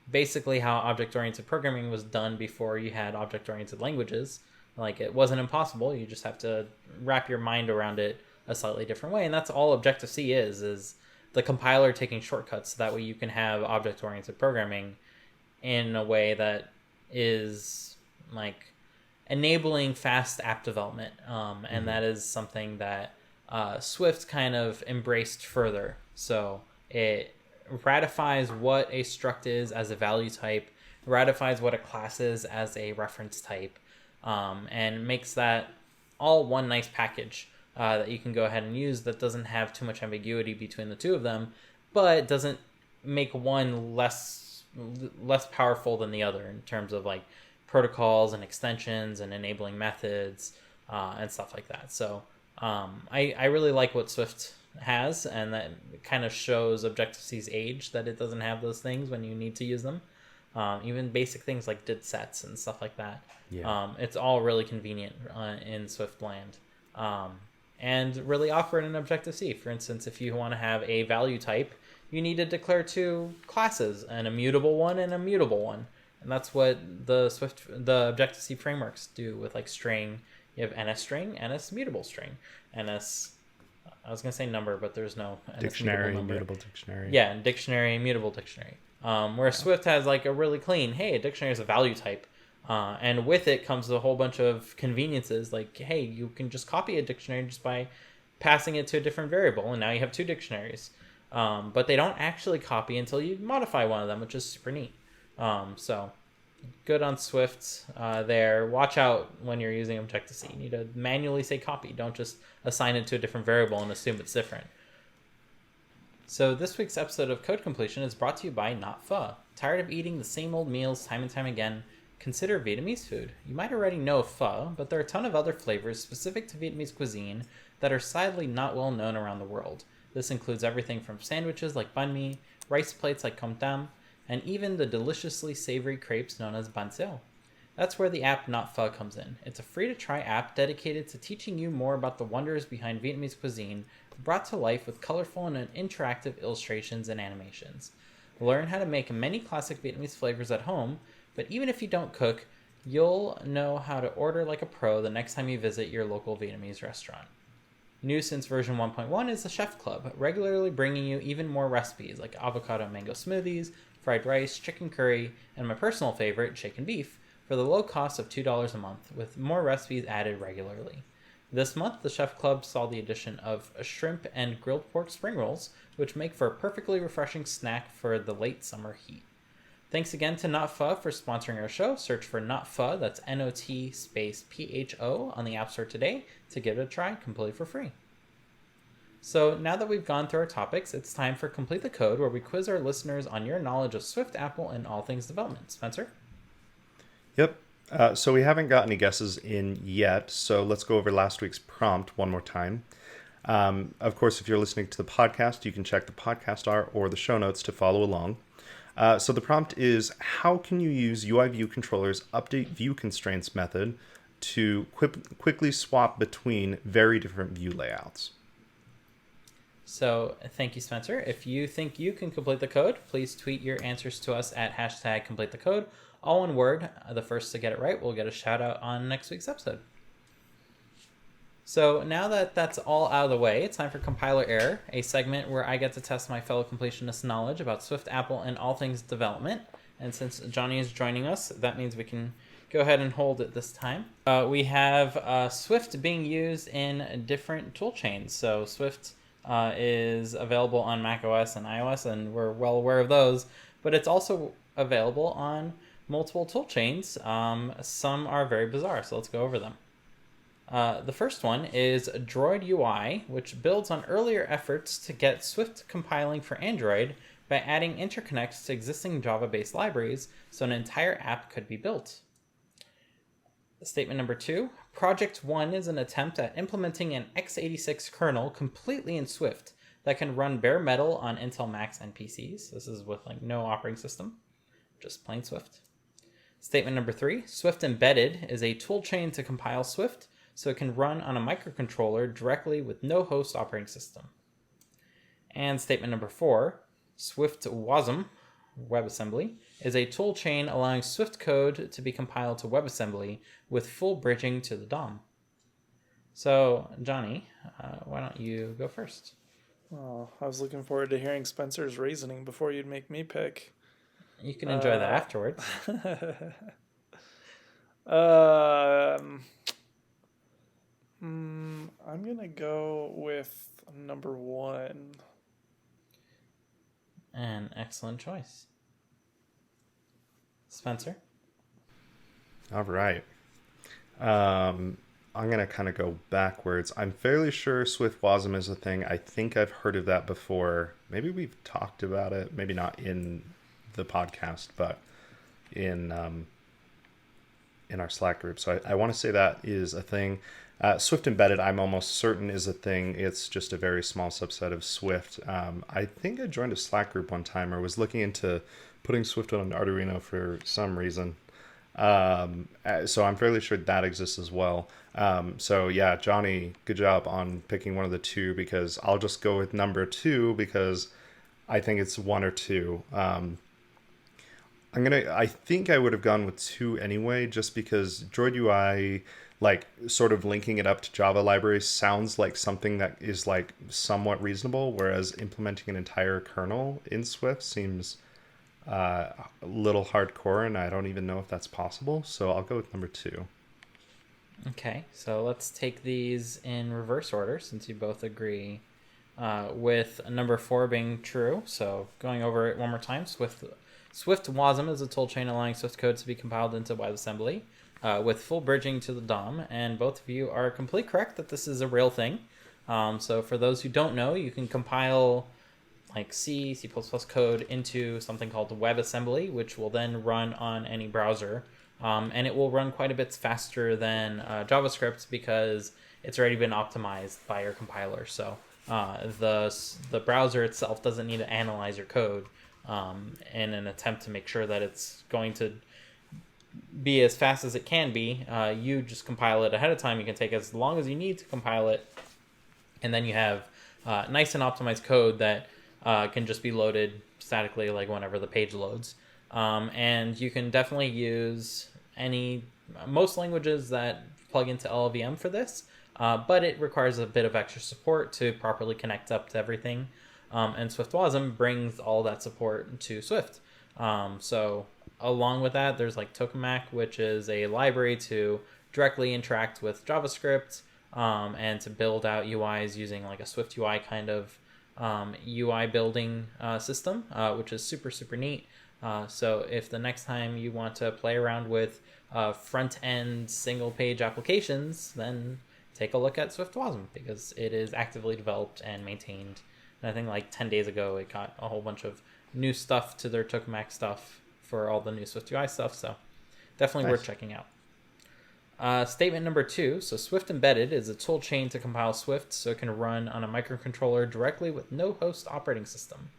basically how object-oriented programming was done before you had object-oriented languages. Like, it wasn't impossible. You just have to wrap your mind around it a slightly different way. And that's all Objective-C is the compiler taking shortcuts. So that way you can have object-oriented programming in a way that is like enabling fast app development. And that is something that Swift kind of embraced further. So it ratifies what a struct is as a value type, ratifies what a class is as a reference type, and makes that all one nice package that you can go ahead and use that doesn't have too much ambiguity between the two of them, but doesn't make one less powerful than the other in terms of like protocols and extensions and enabling methods and stuff like that. So I really like what Swift has, and that kind of shows Objective-C's age, that it doesn't have those things when you need to use them. Even basic things like did sets and stuff like that. It's all really convenient in Swift land. And really awkward in Objective-C. For instance, if you want to have a value type, you need to declare two classes, an immutable one and a mutable one. And that's what the Objective-C frameworks do with like string. You have NS string, NS mutable string, NS, I was going to say number, but there's no NS dictionary, mutable dictionary. Yeah, dictionary, mutable dictionary. Where Swift has like a really clean, hey, a dictionary is a value type. And with it comes a whole bunch of conveniences, like, hey, you can just copy a dictionary just by passing it to a different variable, and now you have two dictionaries. But they don't actually copy until you modify one of them, which is super neat. So good on Swift there. Watch out when you're using Objective-C. You need to manually say copy. Don't just assign it to a different variable and assume it's different. So this week's episode of Code Completion is brought to you by Not Pho. Tired of eating the same old meals time and time again? Consider Vietnamese food. You might already know pho, but there are a ton of other flavors specific to Vietnamese cuisine that are sadly not well known around the world. This includes everything from sandwiches like banh mi, rice plates like com tam, and even the deliciously savory crepes known as banh xeo. That's where the app Not Pho comes in. It's a free-to-try app dedicated to teaching you more about the wonders behind Vietnamese cuisine, brought to life with colorful and interactive illustrations and animations. Learn how to make many classic Vietnamese flavors at home, but even if you don't cook, you'll know how to order like a pro the next time you visit your local Vietnamese restaurant. New since version 1.1 is the Chef Club, regularly bringing you even more recipes like avocado mango smoothies, fried rice, chicken curry, and my personal favorite, chicken beef, for the low cost of $2 a month, with more recipes added regularly. This month, the Chef Club saw the addition of shrimp and grilled pork spring rolls, which make for a perfectly refreshing snack for the late summer heat. Thanks again to Not Pho for sponsoring our show. Search for Not Pho, that's N-O-T space P-H-O on the App Store today to give it a try completely for free. So now that we've gone through our topics, it's time for Complete the Code, where we quiz our listeners on your knowledge of Swift, Apple, and all things development. Spencer? Yep. So we haven't got any guesses in yet, so let's go over last week's prompt one more time. Of course, if you're listening to the podcast, you can check the podcast art or the show notes to follow along. So the prompt is, how can you use UI View Controller's update view constraints method to quickly swap between very different view layouts? So thank you, Spencer. If you think you can complete the code, please tweet your answers to us at #CompleteTheCode. All one word. The first to get it right will get a shout out on next week's episode. So now that that's all out of the way, it's time for Compiler Error, a segment where I get to test my fellow completionist knowledge about Swift, Apple, and all things development. And since Johnny is joining us, that means we can go ahead and hold it this time. We have Swift being used in different tool chains. So Swift is available on macOS and iOS, and we're well aware of those. But it's also available on multiple tool chains. Some are very bizarre, so let's go over them. The first one is Droid UI, which builds on earlier efforts to get Swift compiling for Android by adding interconnects to existing Java-based libraries so an entire app could be built. Statement number 2, Project 1 is an attempt at implementing an x86 kernel completely in Swift that can run bare metal on Intel Macs and PCs. This is with like no operating system, just plain Swift. Statement number 3, Swift Embedded is a toolchain to compile Swift so it can run on a microcontroller directly with no host operating system. And statement number 4, Swift WASM, WebAssembly, is a toolchain allowing Swift code to be compiled to WebAssembly with full bridging to the DOM. So, Johnny, why don't you go first? Oh, I was looking forward to hearing Spencer's reasoning before you'd make me pick. You can enjoy that afterwards. I'm going to go with number 1. An excellent choice. Spencer? All right. I'm going to kind of go backwards. I'm fairly sure Swift WASM is a thing. I think I've heard of that before. Maybe we've talked about it. Maybe not in the podcast, but in our Slack group. So I want to say that is a thing. Swift Embedded, I'm almost certain is a thing. It's just a very small subset of Swift. I think I joined a Slack group one time or was looking into putting Swift on an Arduino for some reason. So I'm fairly sure that exists as well. So yeah, Johnny, good job on picking one of the two, because I'll just go with number 2 because I think it's 1 or 2. I think I would have gone with 2 anyway, just because Droid UI, like sort of linking it up to Java libraries sounds like something that is like somewhat reasonable, whereas implementing an entire kernel in Swift seems a little hardcore, and I don't even know if that's possible. So I'll go with number 2. Okay, so let's take these in reverse order since you both agree with number 4 being true. So going over it one more time, Swift WASM is a toolchain allowing Swift code to be compiled into WebAssembly with full bridging to the DOM, and both of you are completely correct that this is a real thing. So for those who don't know, you can compile like C++ code into something called WebAssembly, which will then run on any browser, and it will run quite a bit faster than JavaScript because it's already been optimized by your compiler. So the browser itself doesn't need to analyze your code in an attempt to make sure that it's going to be as fast as it can be. You just compile it ahead of time. You can take as long as you need to compile it, and then you have nice and optimized code that can just be loaded statically, like whenever the page loads. And you can definitely use most languages that plug into LLVM for this, but it requires a bit of extra support to properly connect up to everything. And Swift WASM brings all that support to Swift. So along with that, there's like Tokamak, which is a library to directly interact with JavaScript and to build out UIs using like a Swift UI kind of UI building system, which is super, super neat. So if the next time you want to play around with front-end single-page applications, then take a look at Swift WASM because it is actively developed and maintained. And I think like 10 days ago, it got a whole bunch of new stuff to their Tokamak stuff for all the new Swift UI stuff. So definitely worth checking out. Statement number 2. So Swift Embedded is a tool chain to compile Swift so it can run on a microcontroller directly with no host operating system.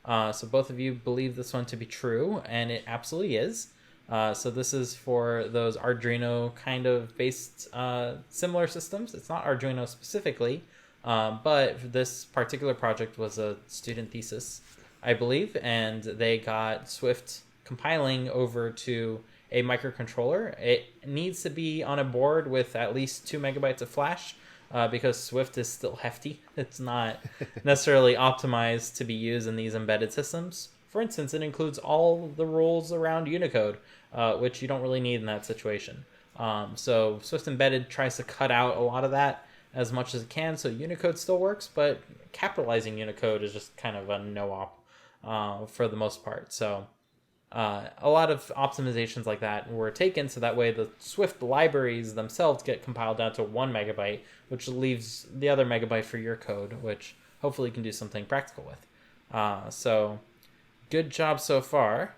So both of you believe this one to be true, and it absolutely is. So this is for those Arduino kind of based similar systems. It's not Arduino specifically, but this particular project was a student thesis, I believe, and they got Swift compiling over to a microcontroller. It needs to be on a board with at least 2 megabytes of flash because Swift is still hefty. It's not necessarily optimized to be used in these embedded systems. For instance, it includes all the rules around Unicode, which you don't really need in that situation. So Swift Embedded tries to cut out a lot of that as much as it can, so Unicode still works, but capitalizing Unicode is just kind of a no-op for the most part. So a lot of optimizations like that were taken so that way the Swift libraries themselves get compiled down to 1 megabyte, which leaves the other megabyte for your code, which hopefully you can do something practical with. So good job so far.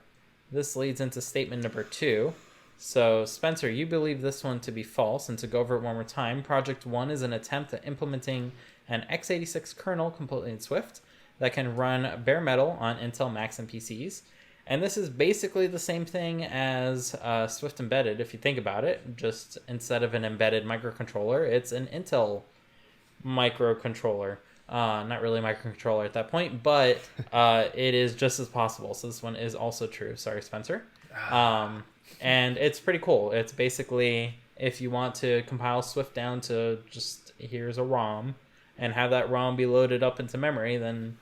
This leads into statement number 2. So Spencer, you believe this one to be false, and to go over it one more time, Project 1 is an attempt at implementing an x86 kernel completely in Swift that can run bare metal on Intel Macs and PCs. And this is basically the same thing as Swift Embedded, if you think about it. Just instead of an embedded microcontroller, it's an Intel microcontroller. Not really a microcontroller at that point, but it is just as possible. So this one is also true. Sorry, Spencer. And it's pretty cool. It's basically, if you want to compile Swift down to just here's a ROM and have that ROM be loaded up into memory, then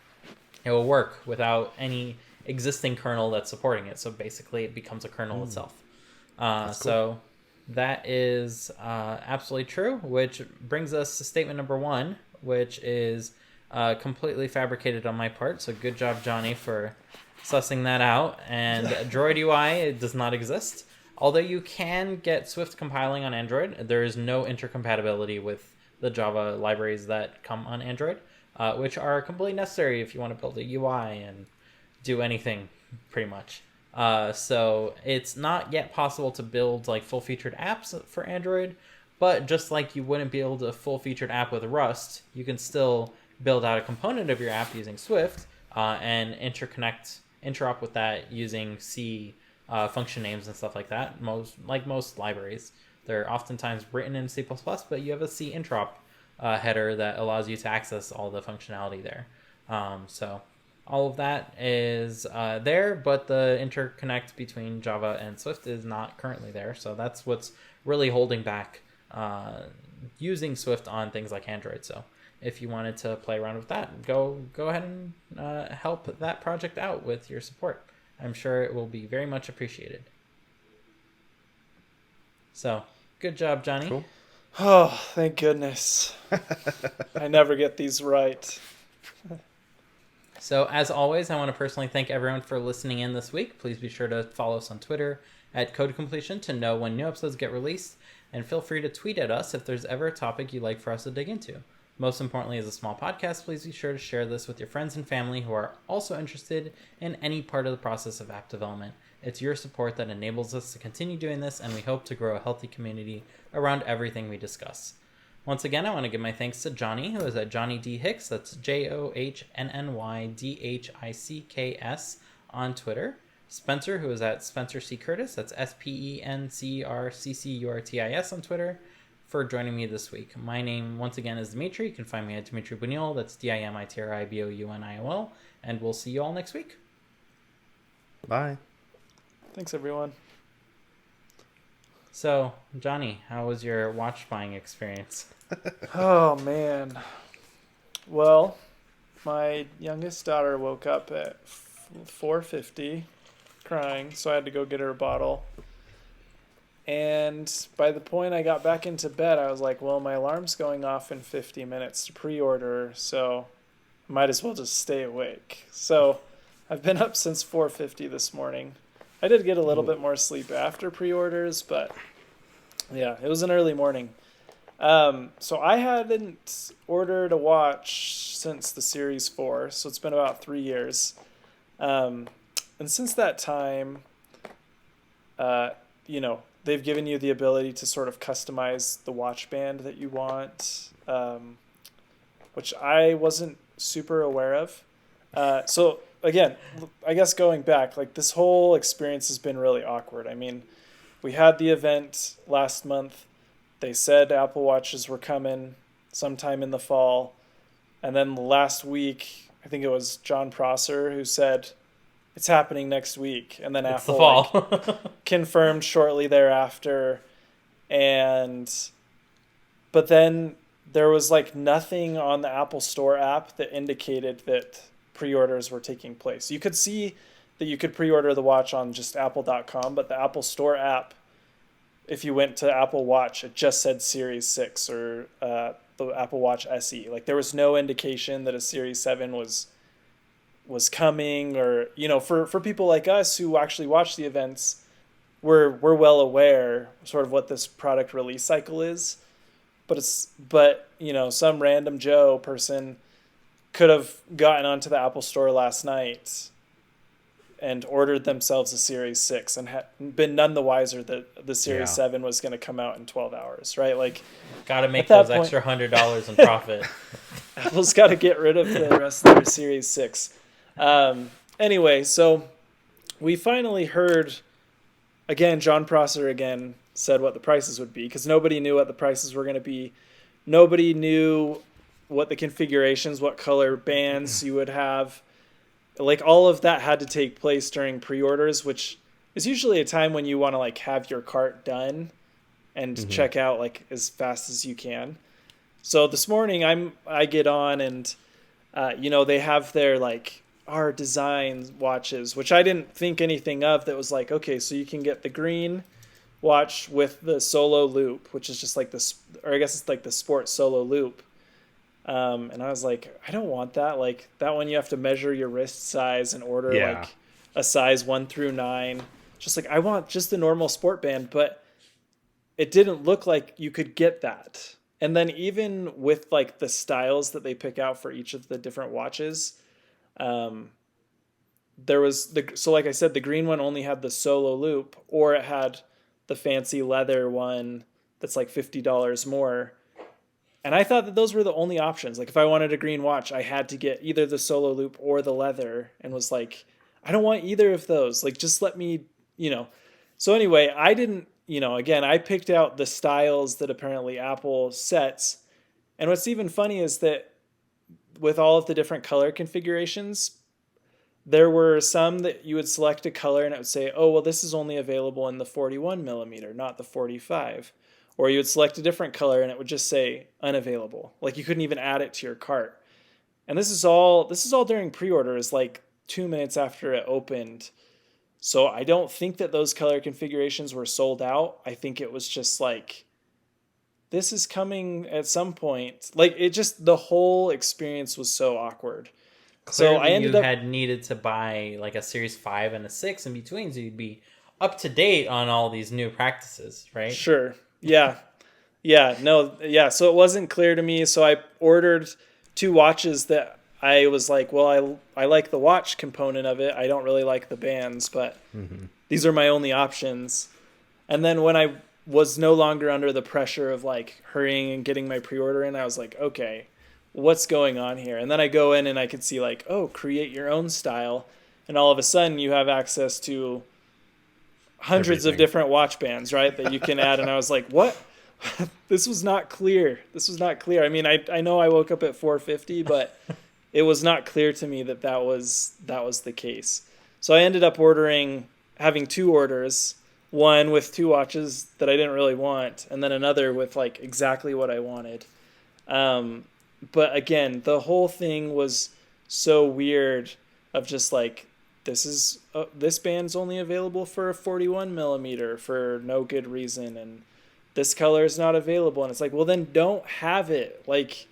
it will work without any existing kernel that's supporting it. So basically it becomes a kernel itself. Cool. So that is absolutely true, which brings us to statement number 1, which is completely fabricated on my part. So good job, Johnny, for sussing that out. And Droid UI, it does not exist. Although you can get Swift compiling on Android, there is no intercompatibility with the Java libraries that come on Android, which are completely necessary if you want to build a UI and do anything, pretty much. So it's not yet possible to build like full-featured apps for Android, but just like you wouldn't be able to full-featured app with Rust, you can still build out a component of your app using Swift and interop with that using C function names and stuff like that. Most libraries, they're oftentimes written in C++, but you have a C interop header that allows you to access all the functionality there. So all of that is there, but the interconnect between Java and Swift is not currently there. So that's what's really holding back using Swift on things like Android. So if you wanted to play around with that, go ahead and help that project out with your support. I'm sure it will be very much appreciated. So good job, Johnny. Cool. Oh, thank goodness. I never get these right. So as always, I want to personally thank everyone for listening in this week. Please be sure to follow us on Twitter at Code Completion to know when new episodes get released. And feel free to tweet at us if there's ever a topic you'd like for us to dig into. Most importantly, as a small podcast, please be sure to share this with your friends and family who are also interested in any part of the process of app development. It's your support that enables us to continue doing this, and we hope to grow a healthy community around everything we discuss. Once again, I want to give my thanks to Johnny, who is at Johnny D. Hicks, that's JohnnyDhicks on Twitter. Spencer, who is at Spencer C. Curtis, that's SpencerCurtis on Twitter, for joining me this week. My name, once again, is Dimitri. You can find me at Dimitri Buñuel, that's DIMITRIBOUNIOL, and we'll see you all next week. Bye. Thanks, everyone. So, Johnny, how was your watch buying experience? Oh, man. Well, my youngest daughter woke up at 4:50 crying, so I had to go get her a bottle. And by the point I got back into bed, I was like, well, my alarm's going off in 50 minutes to pre-order, so I might as well just stay awake. So I've been up since 4:50 this morning. I did get a little bit more sleep after pre-orders, but yeah, it was an early morning. So I hadn't ordered a watch since the Series 4, so it's been about 3 years. And since that time, they've given you the ability to sort of customize the watch band that you want, which I wasn't super aware of. So again, I guess going back, like this whole experience has been really awkward. I mean, we had the event last month. They said Apple Watches were coming sometime in the fall. And then last week, I think it was John Prosser who said it's happening next week. And then It's Apple the fall. confirmed shortly thereafter. But then there was like nothing on the Apple Store app that indicated that pre-orders were taking place. You could see that you could pre-order the watch on just apple.com, but the Apple Store app, if you went to Apple Watch, it just said Series 6 or the Apple Watch SE. Like there was no indication that a Series 7 was coming, or for people like us who actually watch the events, we're well aware sort of what this product release cycle is. But some random Joe person could have gotten onto the Apple Store last night and ordered themselves a Series 6 and been none the wiser that the Series 7 was going to come out in 12 hours, right? Like, got to make those extra $100 in profit. Apple's got to get rid of the rest of their Series 6. Anyway, so we finally heard, again, John Prosser again said what the prices would be, because nobody knew what the prices were going to be. Nobody knew what the configurations, what color bands you would have. Like, all of that had to take place during pre-orders, which is usually a time when you want to like have your cart done and check out like as fast as you can. So this morning I get on and they have their like our design watches, which I didn't think anything of, that was like, okay, so you can get the green watch with the solo loop, which is just like this, or I guess it's like the sport solo loop. And I was like, I don't want that. Like that one, you have to measure your wrist size and order like a size 1 through 9. Just like, I want just the normal sport band, but it didn't look like you could get that. And then even with like the styles that they pick out for each of the different watches, there was so like I said, the green one only had the solo loop, or it had the fancy leather one that's like $50 more. And I thought that those were the only options. Like if I wanted a green watch, I had to get either the solo loop or the leather, and was like, I don't want either of those. Like, just let me, So anyway, I didn't, again, I picked out the styles that apparently Apple sets. And what's even funny is that with all of the different color configurations, there were some that you would select a color and it would say, oh, well, this is only available in the 41 millimeter, not the 45. Or you would select a different color and it would just say unavailable. Like you couldn't even add it to your cart. And this is all during pre-orders, like 2 minutes after it opened. So I don't think that those color configurations were sold out. I think it was just like, this is coming at some point. Like it just, the whole experience was so awkward. Clearly, so I ended up had needed to buy like a Series 5 and a 6 in between, so you'd be up to date on all these new practices, right? Sure. Yeah. So it wasn't clear to me. So I ordered 2 watches that I was like, well, I like the watch component of it. I don't really like the bands, but these are my only options. And then when I was no longer under the pressure of like hurrying and getting my pre-order in, I was like, okay, what's going on here? And then I go in and I could see like, oh, create your own style. And all of a sudden you have access to hundreds of different watch bands, right, that you can add. And I was like, what? This was not clear. I mean, I know I woke up at 4:50, but it was not clear to me that was the case. So I ended up having 2 orders, one with 2 watches that I didn't really want, and then another with like exactly what I wanted. But again, the whole thing was so weird of just like, this band's only available for a 41 millimeter for no good reason, and this color is not available. And it's like, well, then don't have it. Like,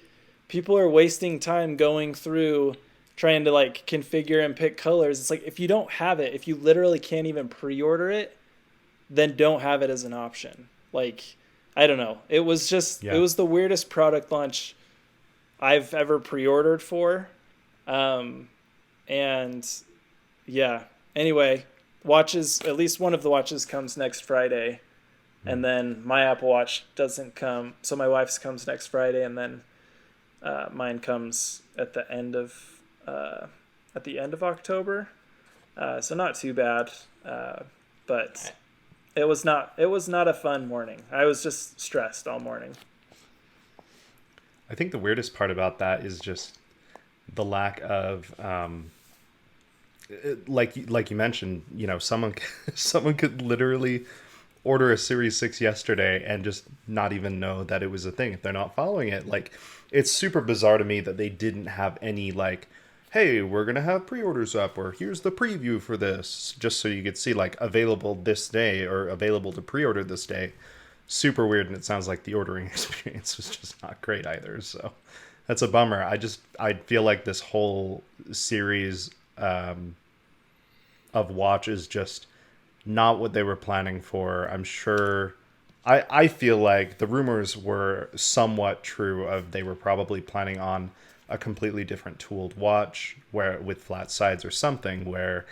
people are wasting time going through trying to like configure and pick colors. It's like, if you don't have it, if you literally can't even pre-order it, then don't have it as an option. Like, I don't know. It was just, It was the weirdest product launch I've ever pre-ordered for. And yeah, anyway, watches, at least one of the watches comes next Friday, and then my Apple Watch doesn't come. So my wife's comes next Friday, and then mine comes at the end of October. So not too bad. But it was not a fun morning. I was just stressed all morning. I think the weirdest part about that is just the lack of like you mentioned, someone could literally order a Series 6 yesterday and just not even know that it was a thing if they're not following it. Like, it's super bizarre to me that they didn't have any like, hey, we're gonna have pre-orders up, or here's the preview for this, just so you could see like available this day or available to pre-order this day. Super weird. And it sounds like the ordering experience was just not great either, so that's a bummer. I feel like this whole series of watch is just not what they were planning for. I'm sure. I feel like the rumors were somewhat true of they were probably planning on a completely different tooled watch with flat sides or something, where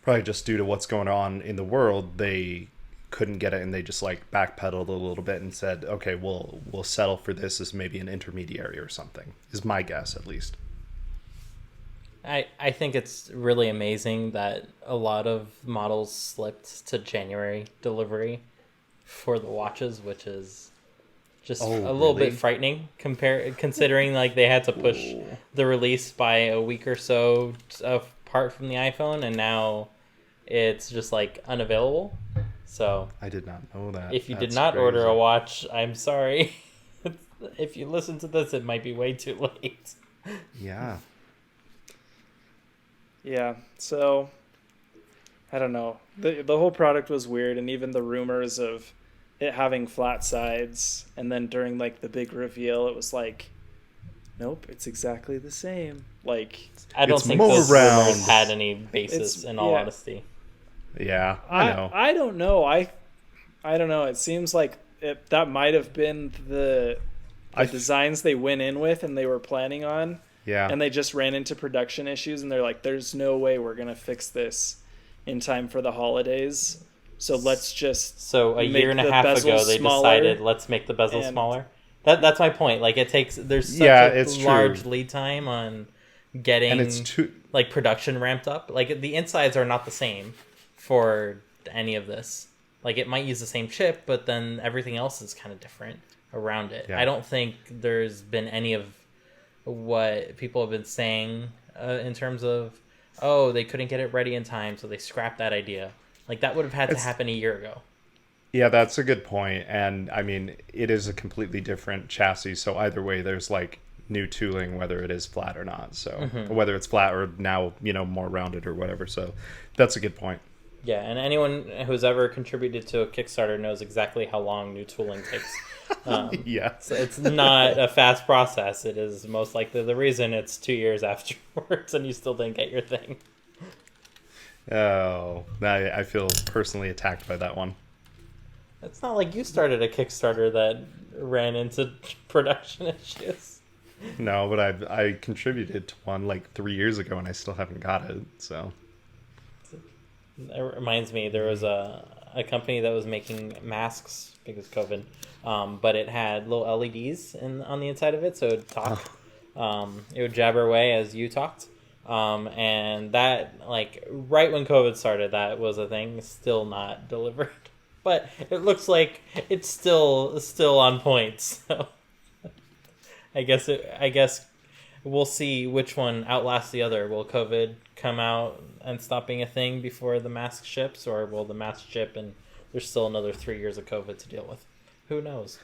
probably just due to what's going on in the world, they couldn't get it, and they just like backpedaled a little bit and said, okay, we'll settle for this as maybe an intermediary or something, is my guess at least. I think it's really amazing that a lot of models slipped to January delivery for the watches, which is just a little really? bit frightening considering like they had to push the release by a week or so apart from the iPhone, and now it's just like unavailable. So I did not know that. if you did That's not order a crazy. watch, I'm sorry. If you listen to this, it might be way too late. Yeah. Yeah, so I don't know. The whole product was weird, and even the rumors of it having flat sides, and then during like the big reveal, it was like, nope, it's exactly the same. Like, I don't It's think more those round. rumors had any basis, in all yeah. honesty. Yeah, I know. I don't know. I don't know. It seems like that might have been the designs they went in with and they were planning on. Yeah. And they just ran into production issues, and they're like, there's no way we're going to fix this in time for the holidays. So let's just So a make year and a the half bezel ago, they smaller. decided, let's make the bezel and- smaller. That's my point. Like, there's such Yeah, a it's large true. lead time on getting And it's too like production ramped up. Like, the insides are not the same for any of this. Like, it might use the same chip, but then everything else is kind of different around it. Yeah. I don't think there's been any of what people have been saying in terms of, oh, they couldn't get it ready in time, so they scrapped that idea. Like, that would have had to happen a year ago. Yeah, that's a good point. And I mean, it is a completely different chassis. So either way, there's like new tooling, whether it is flat or not. So whether it's flat or now, more rounded or whatever. So that's a good point. Yeah, and anyone who's ever contributed to a Kickstarter knows exactly how long new tooling takes. Yeah. So it's not a fast process. It is most likely the reason it's 2 years afterwards and you still didn't get your thing. Oh, I feel personally attacked by that one. It's not like you started a Kickstarter that ran into production issues. No, but I contributed to one like 3 years ago and I still haven't got it. So It reminds me, there was a company that was making masks because of COVID, but it had little LEDs on the inside of it, so it would talk. It would jabber away as you talked. And that, like, right when COVID started, that was a thing, still not delivered. But it looks like it's still on point. So I guess we'll see which one outlasts the other. Will COVID come out and stop being a thing before the mask ships, or will the mask ship and there's still another 3 years of COVID to deal with? Who knows?